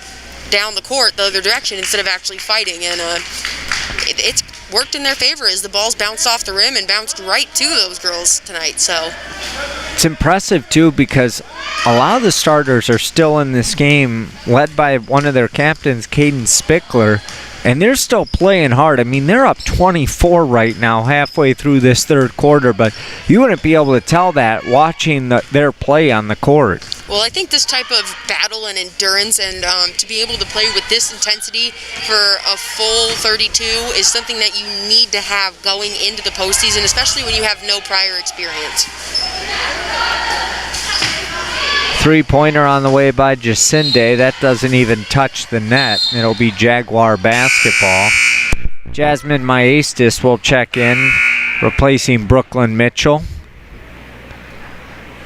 down the court the other direction instead of actually fighting, and it's worked in their favor as the balls bounced off the rim and bounced right to those girls tonight. So it's impressive too, because a lot of the starters are still in this game, led by one of their captains, Caden Spickler, and they're still playing hard. I mean, they're up 24 right now, halfway through this third quarter, but you wouldn't be able to tell that watching their play on the court. Well, I think this type of battle and endurance and to be able to play with this intensity for a full 32 is something that you need to have going into the postseason, especially when you have no prior experience. Three-pointer on the way by Jacinde. That doesn't even touch the net. It'll be Jaguar basketball. Jasmine Maestas will check in, replacing Brooklyn Mitchell.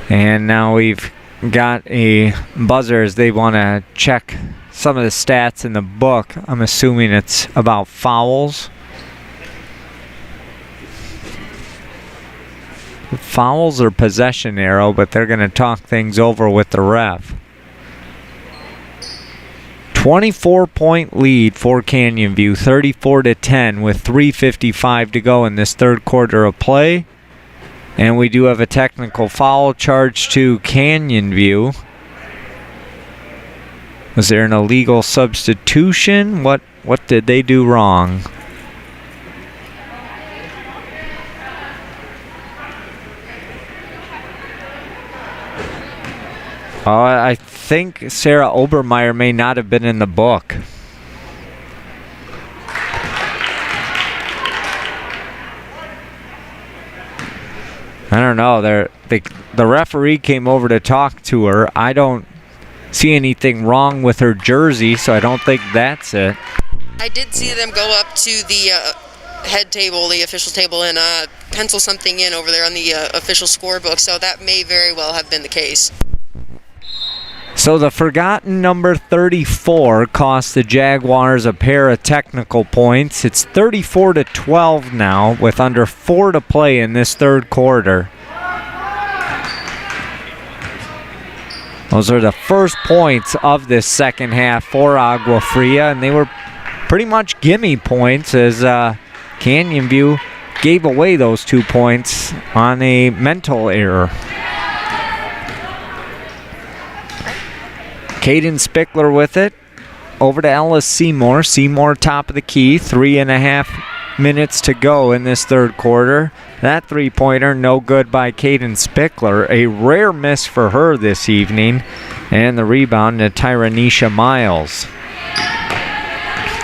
And now we've got a buzzer as they want to check some of the stats in the book. I'm assuming it's about fouls. Fouls or possession arrow, but they're going to talk things over with the ref. 24-point lead for Canyon View, 34-10 with 3:55 to go in this third quarter of play. And we do have a technical foul charge to Canyon View. Was there an illegal substitution? What did they do wrong? I think Sarah Obermeyer may not have been in the book. I don't know. The referee came over to talk to her. I don't see anything wrong with her jersey, so I don't think that's it. I did see them go up to the head table, the official table, and pencil something in over there on the official scorebook, so that may very well have been the case. So the forgotten number 34 cost the Jaguars a pair of technical points. It's 34-12 now with under 4 to play in this third quarter. Those are the first points of this second half for Agua Fria, and they were pretty much gimme points as Canyon View gave away those 2 points on a mental error. Caden Spickler with it. Over to Ellis Seymour. Seymour top of the key. 3.5 minutes to go in this third quarter. That three-pointer no good by Caden Spickler. A rare miss for her this evening. And the rebound to Tyranisha Miles.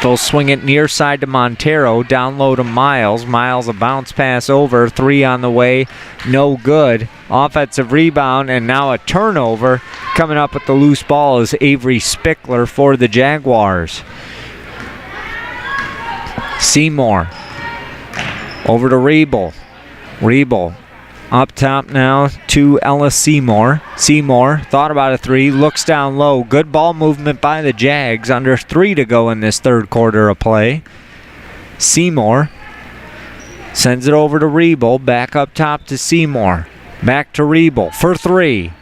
They'll swing it near side to Montero. Down low to Miles. Miles a bounce pass over. 3 on the way. No good. Offensive rebound and now a turnover. Coming up with the loose ball is Avery Spickler for the Jaguars. Seymour. Over to Riebel. Riebel up top now to Ellis Seymour. Seymour thought about a 3, looks down low. Good ball movement by the Jags. Under 3 to go in this third quarter of play. Seymour sends it over to Riebel. Back up top to Seymour. Back to Riebel for 3.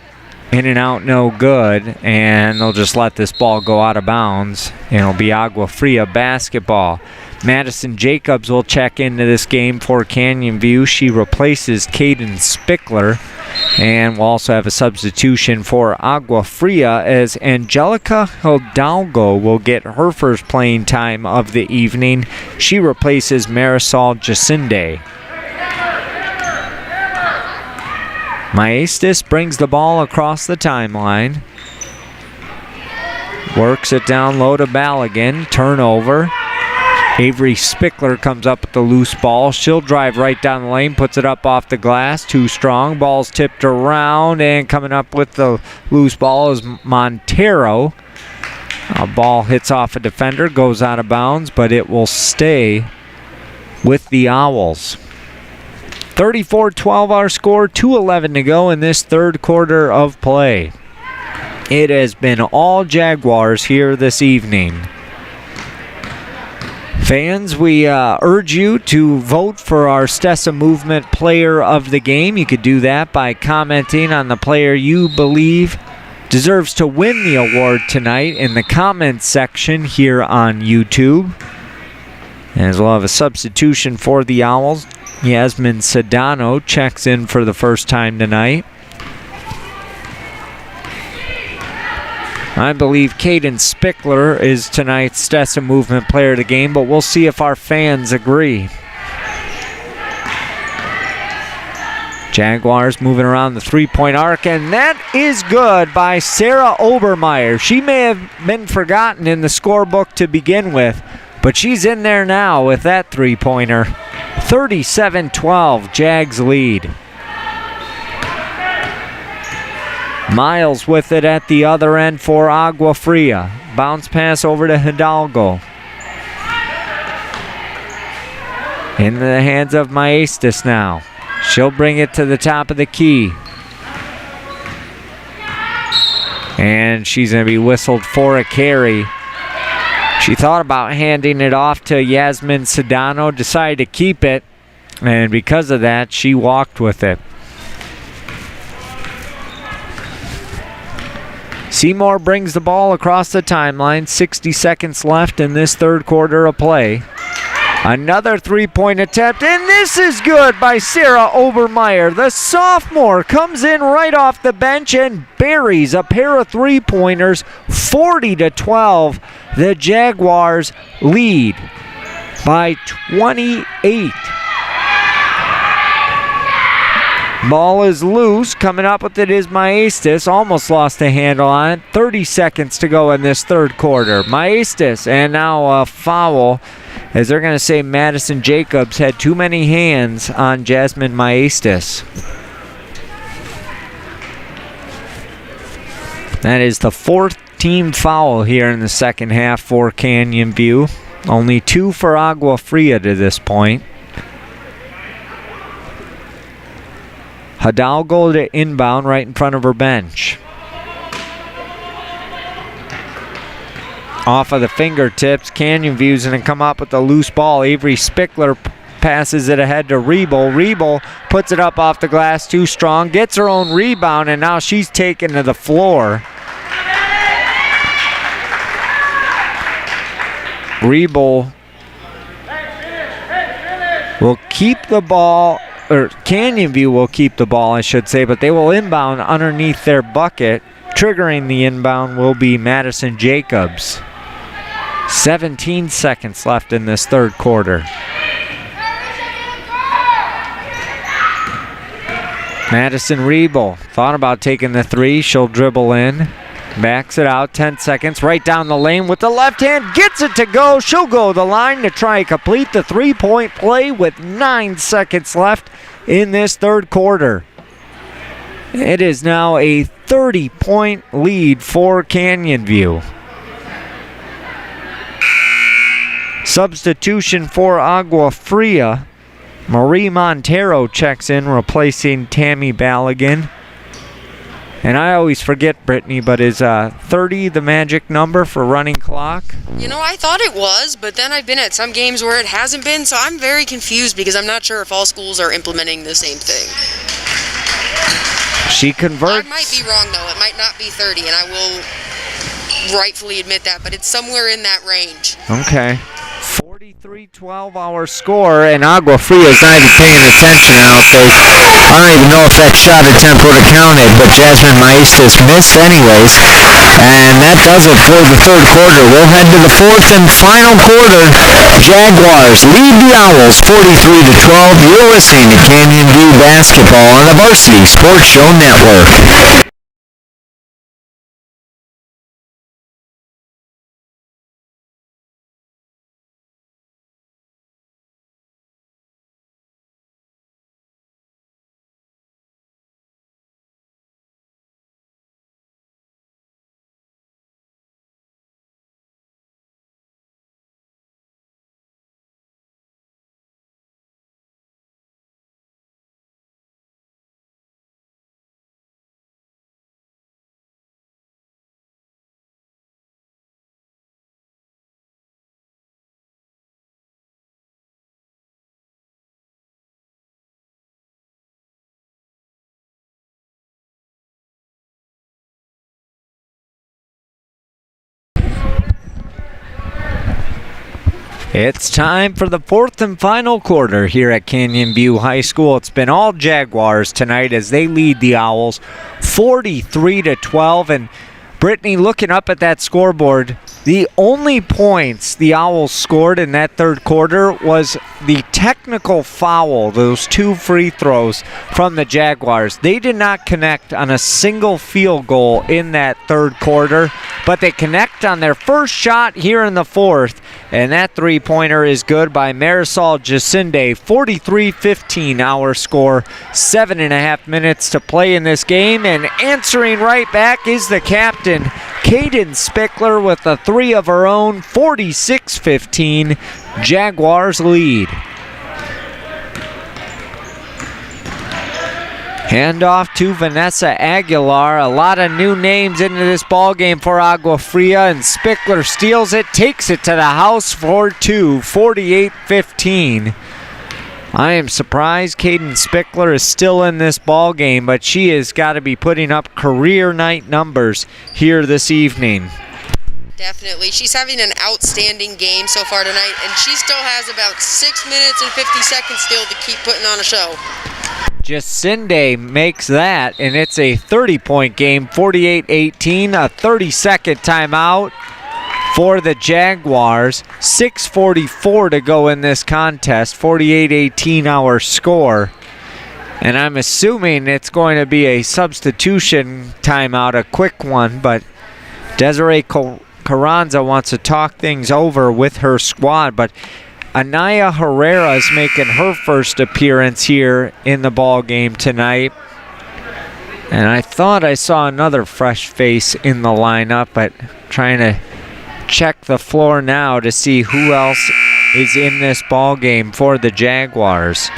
In and out, no good. And they'll just let this ball go out of bounds. It'll be Agua Fria basketball. Madison Jacobs will check into this game for Canyon View. She replaces Caden Spickler. And we'll also have a substitution for Agua Fria as Angelica Hidalgo will get her first playing time of the evening. She replaces Marisol Jacinde. Maestas brings the ball across the timeline. Works it down low to Ballaghan. Turnover. Avery Spickler comes up with the loose ball. She'll drive right down the lane, puts it up off the glass. Too strong. Ball's tipped around, and coming up with the loose ball is Montero. A ball hits off a defender, goes out of bounds, but it will stay with the Owls. 34-12 our score, 2:11 to go in this third quarter of play. It has been all Jaguars here this evening. Fans, we urge you to vote for our Stessa Movement Player of the Game. You could do that by commenting on the player you believe deserves to win the award tonight in the comments section here on YouTube. As we'll have a substitution for the Owls. Yasmin Sedano checks in for the first time tonight. I believe Caden Spickler is tonight's Stessa Movement Player of the Game, but we'll see if our fans agree. Jaguars moving around the three-point arc, and that is good by Sarah Obermeyer. She may have been forgotten in the scorebook to begin with, but she's in there now with that three-pointer. 37-12, Jags lead. Miles with it at the other end for Agua Fria. Bounce pass over to Hidalgo. In the hands of Maestas now. She'll bring it to the top of the key. And she's going to be whistled for a carry. She thought about handing it off to Yasmin Sedano, decided to keep it, and because of that, she walked with it. Seymour brings the ball across the timeline. 60 seconds left in this third quarter of play. Another three-point attempt, and this is good by Sarah Obermeyer. The sophomore comes in right off the bench and buries a pair of three-pointers. 40-12. The Jaguars lead by 28. Ball is loose. Coming up with it is Maestas. Almost lost a handle on it. 30 seconds to go in this third quarter. Maestas, and now a foul, as they're going to say Madison Jacobs had too many hands on Jasmine Maestas. That is the fourth team foul here in the second half for Canyon View. Only 2 for Agua Fria to this point. Hidalgo to inbound right in front of her bench. Off of the fingertips, Canyon View's going to come up with a loose ball. Avery Spickler passes it ahead to Rebel. Rebel puts it up off the glass too strong, gets her own rebound, and now she's taken to the floor. Rebel will keep the ball, or Canyon View will keep the ball, I should say, but they will inbound underneath their bucket. Triggering the inbound will be Madison Jacobs. 17 seconds left in this third quarter. Madison Rebel thought about taking the three. She'll dribble in. Backs it out, 10 seconds, right down the lane with the left hand, gets it to go. She'll go the line to try and complete the three-point play with 9 seconds left in this third quarter. It is now a 30-point lead for Canyon View. Substitution for Agua Fria. Marie Montero checks in, replacing Tammy Ballaghan. And I always forget, Brittany, but is 30 the magic number for running clock? You know, I thought it was, but then I've been at some games where it hasn't been, so I'm very confused because I'm not sure if all schools are implementing the same thing. She converts. I might be wrong, though. It might not be 30, and I will rightfully admit that, but it's somewhere in that range. Okay. 43-12 our score, and Agua Fria is not even paying attention, I'll say. I don't even know if that shot attempt would have counted, but Jasmine Maestas missed anyways. And that does it for the third quarter. We'll head to the fourth and final quarter. Jaguars lead the Owls 43-12. You're listening to Canyon View Basketball on the Varsity Sports Show Network. It's time for the fourth and final quarter here at Canyon View High School. It's been all Jaguars tonight as they lead the Owls 43-12. And Brittany, looking up at that scoreboard, the only points the Owls scored in that third quarter was the technical foul, those 2 free throws from the Jaguars. They did not connect on a single field goal in that third quarter, but they connect on their first shot here in the fourth, and that three-pointer is good by Marisol Jacinde. 43-15 our score, 7.5 minutes to play in this game, and answering right back is the captain, Caden Spickler, with a three of her own. 46-15, Jaguars lead. Handoff to Vanessa Aguilar. A lot of new names into this ball game for Agua Fria, and Spickler steals it, takes it to the house for two. 48-15. I am surprised Caden Spickler is still in this ball game, but she has got to be putting up career night numbers here this evening. Definitely. She's having an outstanding game so far tonight, and she still has about 6 minutes and 50 seconds still to keep putting on a show. Jacinde makes that, and it's a 30-point game, 48-18, a 30-second timeout for the Jaguars. 6:44 to go in this contest, 48-18 our score. And I'm assuming it's going to be a substitution timeout, a quick one, but Desiree Carranza wants to talk things over with her squad, but Anaya Herrera is making her first appearance here in the ball game tonight. And I thought I saw another fresh face in the lineup, but trying to check the floor now to see who else is in this ball game for the Jaguars.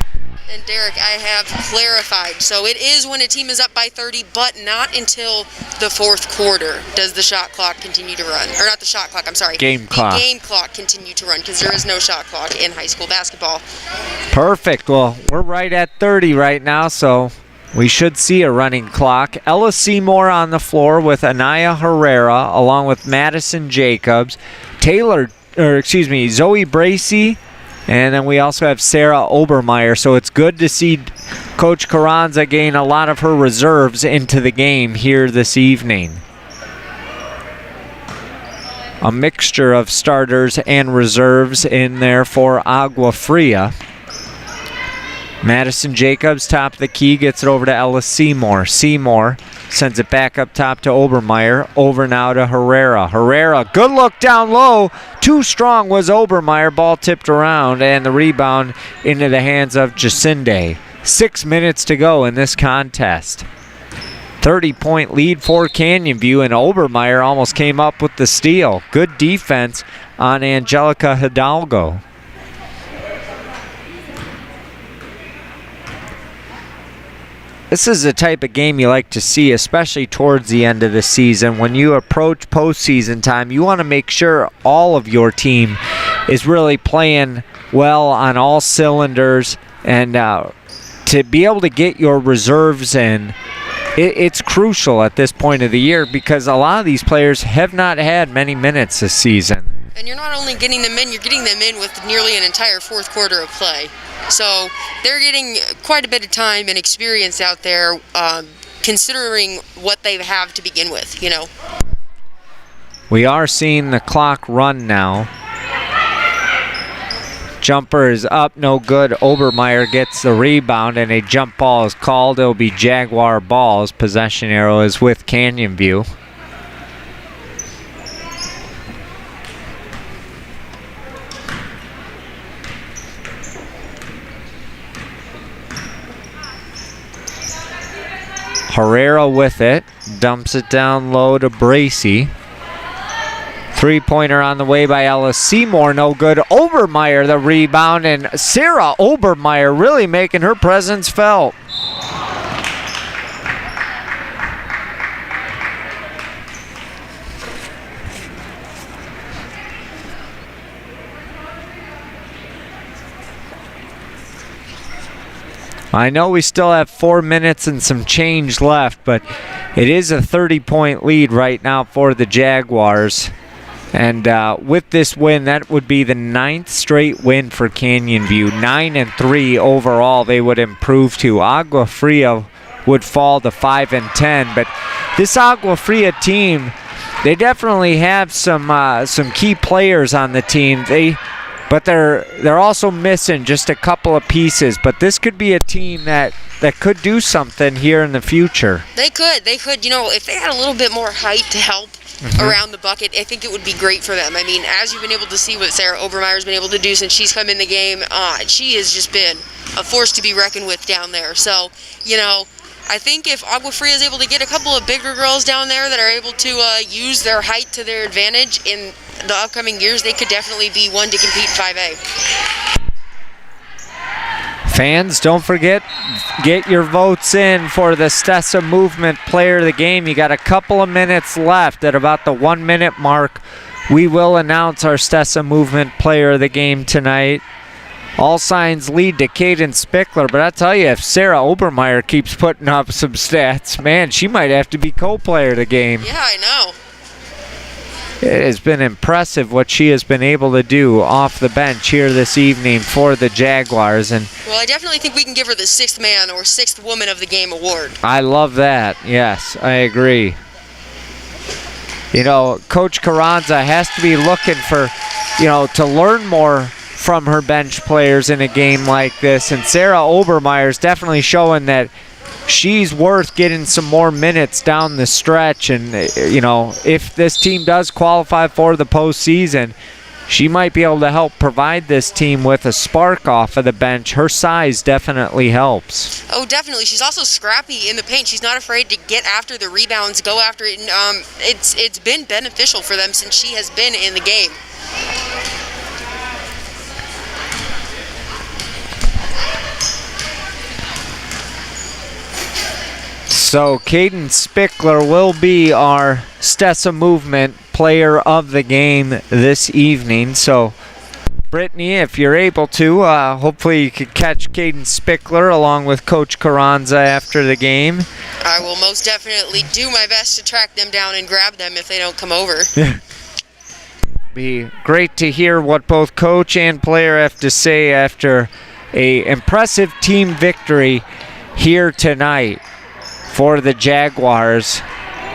And Derek, I have clarified. So it is when a team is up by 30, but not until the fourth quarter does the shot clock continue to run. Or not the shot clock, I'm sorry. Game clock. The game clock continue to run because there is no shot clock in high school basketball. Perfect. Well, we're right at 30 right now, so we should see a running clock. Ella Seymour on the floor with Anaya Herrera, along with Madison Jacobs, Zoe Bracey, and then we also have Sarah Obermeyer. So it's good to see Coach Carranza gain a lot of her reserves into the game here this evening. A mixture of starters and reserves in there for Agua Fria. Madison Jacobs, top of the key, gets it over to Ella Seymour. Seymour sends it back up top to Obermeyer. Over now to Herrera. Herrera, good look down low. Too strong was Obermeyer. Ball tipped around, and the rebound into the hands of Jacinde. 6 minutes to go in this contest. 30-point lead for Canyon View, and Obermeyer almost came up with the steal. Good defense on Angelica Hidalgo. This is the type of game you like to see, especially towards the end of the season. When you approach postseason time, you want to make sure all of your team is really playing well on all cylinders, and to be able to get your reserves in, it's crucial at this point of the year because a lot of these players have not had many minutes this season. And you're not only getting them in, you're getting them in with nearly an entire fourth quarter of play. So they're getting quite a bit of time and experience out there, considering what they have to begin with, you know. We are seeing the clock run now. Jumper is up, no good. Obermeyer gets the rebound, and a jump ball is called. It'll be Jaguar balls. Possession arrow is with Canyon View. Herrera with it, dumps it down low to Bracey. Three-pointer on the way by Ella Seymour, no good. Obermeyer the rebound, and Sarah Obermeyer really making her presence felt. I know we still have 4 minutes and some change left, but it is a 30-point lead right now for the Jaguars. And with this win, that would be the 9th straight win for Canyon View. 9-3 overall they would improve to. Agua Fria would fall to 5-10. But this Agua Fria team, they definitely have some key players on the team. But they're also missing just a couple of pieces. But this could be a team that could do something here in the future. They could. You know, if they had a little bit more height to help around the bucket, I think it would be great for them. I mean, as you've been able to see what Sarah Obermeyer's been able to do since she's come in the game, she has just been a force to be reckoned with down there. So, you know, I think if Agua Fria is able to get a couple of bigger girls down there that are able to use their height to their advantage in the upcoming years, they could definitely be one to compete 5A. Fans, don't forget, get your votes in for the Stessa Movement Player of the Game. You got a couple of minutes left. At about the 1 minute mark, we will announce our Stessa Movement Player of the Game tonight. All signs lead to Caden Spickler, but I tell you, if Sarah Obermeyer keeps putting up some stats, man, she might have to be co-player of the game. Yeah, I know. It has been impressive what she has been able to do off the bench here this evening for the Jaguars. And well, I definitely think we can give her the 6th man or 6th woman of the game award. I love that. Yes, I agree. You know, Coach Carranza has to be looking for, you know, to learn more from her bench players in a game like this. And Sarah Obermeyer is definitely showing that she's worth getting some more minutes down the stretch. And, you know, if this team does qualify for the postseason, she might be able to help provide this team with a spark off of the bench. Her size definitely helps. Oh, definitely. She's also scrappy in the paint. She's not afraid to get after the rebounds, go after it. And it's been beneficial for them since she has been in the game. So Caden Spickler will be our Stessa Movement player of the game this evening. So Brittany, if you're able to, hopefully you could catch Caden Spickler along with Coach Carranza after the game. I will most definitely do my best to track them down and grab them if they don't come over. Be great to hear what both coach and player have to say after a impressive team victory here tonight for the Jaguars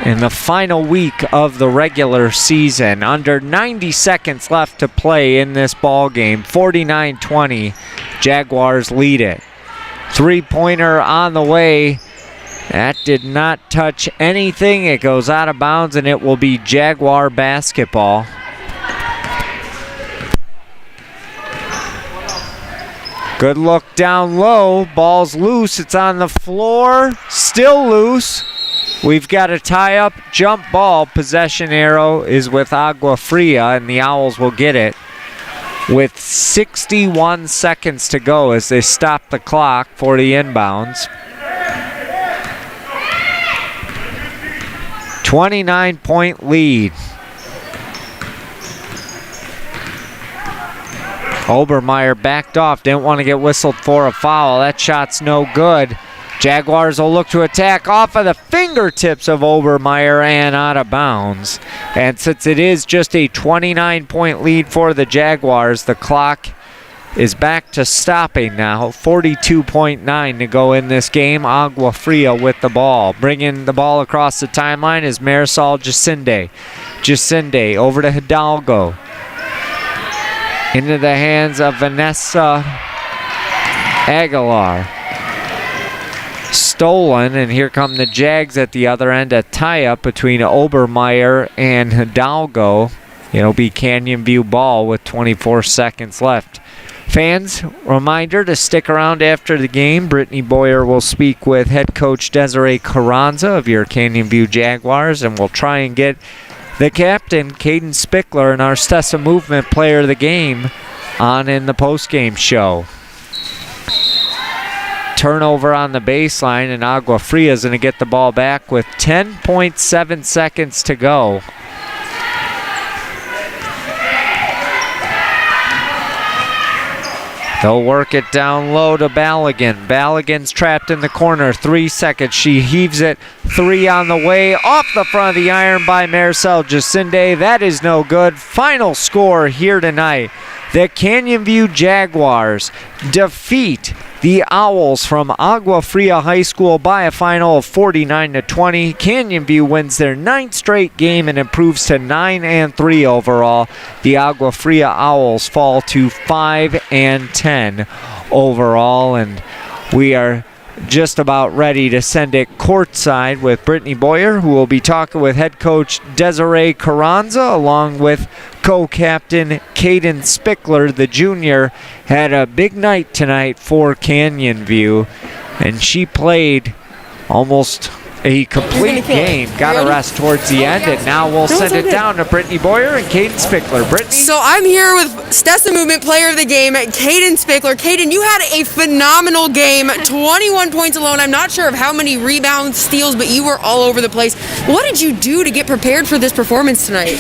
in the final week of the regular season. Under 90 seconds left to play in this ball game. 49-20, Jaguars lead it. Three-pointer on the way. That did not touch anything. It goes out of bounds, and it will be Jaguar basketball. Good look down low. Ball's loose. It's on the floor. Still loose. We've got a tie-up jump ball. Possession arrow is with Agua Fria, and the Owls will get it with 61 seconds to go as they stop the clock for the inbounds. 29-point lead. Obermeyer backed off, didn't want to get whistled for a foul. That shot's no good. Jaguars will look to attack off of the fingertips of Obermeyer and out of bounds. And since it is just a 29-point lead for the Jaguars, the clock is back to stopping now. 42.9 to go in this game. Agua Fria with the ball. Bringing the ball across the timeline is Marisol Jacinde. Jacinde over to Hidalgo. Into the hands of Vanessa Aguilar. Stolen, and here come the Jags at the other end. A tie-up between Obermeyer and Hidalgo. It'll be Canyon View ball with 24 seconds left. Fans, reminder to stick around after the game. Brittany Boyer will speak with head coach Desiree Carranza of your Canyon View Jaguars, and we'll try and get the captain, Caden Spickler, and our Stessa Movement player of the game on in the postgame show. Turnover on the baseline, and Agua Fria is going to get the ball back with 10.7 seconds to go. They'll work it down low to Balogun. Balogun's trapped in the corner. 3 seconds. She heaves it. Three on the way. Off the front of the iron by Maricel Jacinde. That is no good. Final score here tonight. The Canyon View Jaguars defeat the Owls from Agua Fria High School by a final of 49-20. Canyon View wins their 9th straight game and improves to 9-3 overall. The Agua Fria Owls fall to 5-10 overall, and we are just about ready to send it courtside with Brittany Boyer, who will be talking with head coach Desiree Carranza, along with co-captain Caden Spickler, the junior. Had a big night tonight for Canyon View, and she played almost a complete game. Got a rest towards the end, and now we'll send it down to Brittany Boyer and Caden Spickler. Brittany? So I'm here with Stessa Movement player of the game, Caden Spickler. Caden, you had a phenomenal game, 21 points alone. I'm not sure of how many rebounds, steals, but you were all over the place. What did you do to get prepared for this performance tonight?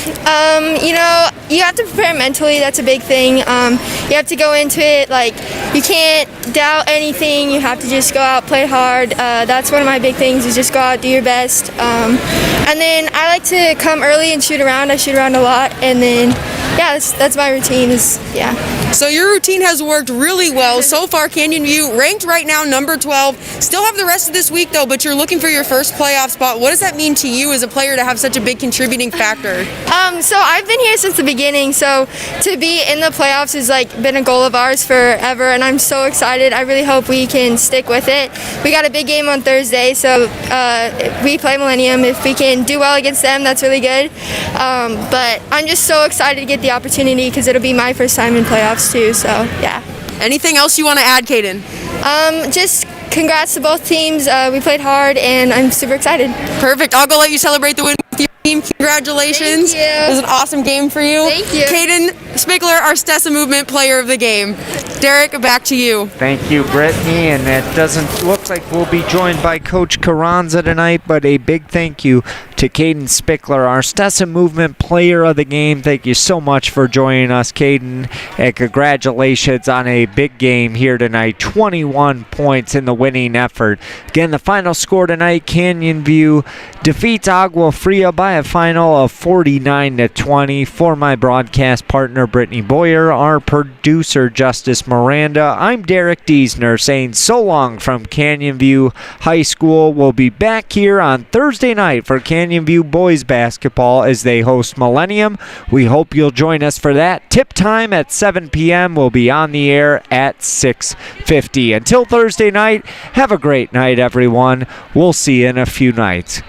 You have to prepare mentally. That's a big thing. You have to go into it like you can't doubt anything. You have to just go out, play hard. That's one of my big things, is just go out, do your best. And then I like to come early and shoot around. I shoot around a lot, and then that's my routine. So your routine has worked really well so far. Canyon View ranked right now number 12. Still have the rest of this week though, but you're looking for your first playoff spot. What does that mean to you as a player to have such a big contributing factor? So I've been here since the beginning, so to be in the playoffs has been a goal of ours forever, and I'm so excited. I really hope we can stick with it. We got a big game on Thursday, so we play Millennium. If we can do well against them, that's really good. But I'm just so excited to get the opportunity because it'll be my first time in playoffs too, so yeah. Anything else you want to add, Caden? Just congrats to both teams. We played hard, and I'm super excited. Perfect. I'll go let you celebrate the win with your team. Congratulations. Thank you. It was an awesome game for you. Thank you. Caden Spickler, our Stessa Movement player of the game. Derek, back to you. Thank you, Brittany, and it doesn't look like we'll be joined by Coach Carranza tonight, but a big thank you to Caden Spickler, our Stetson Movement Player of the Game. Thank you so much for joining us, Caden, and congratulations on a big game here tonight. 21 points in the winning effort. Again, the final score tonight, Canyon View defeats Agua Fria by a final of 49-20. For my broadcast partner, Brittany Boyer, our producer, Justice Miranda, I'm Derek Diesner saying so long from Canyon View High School. We'll be back here on Thursday night for Canyon View boys basketball as they host Millennium. We hope you'll join us for that. Tip time at 7 p.m. We'll be on the air at 6:50. Until Thursday night, have a great night, everyone. We'll see you in a few nights.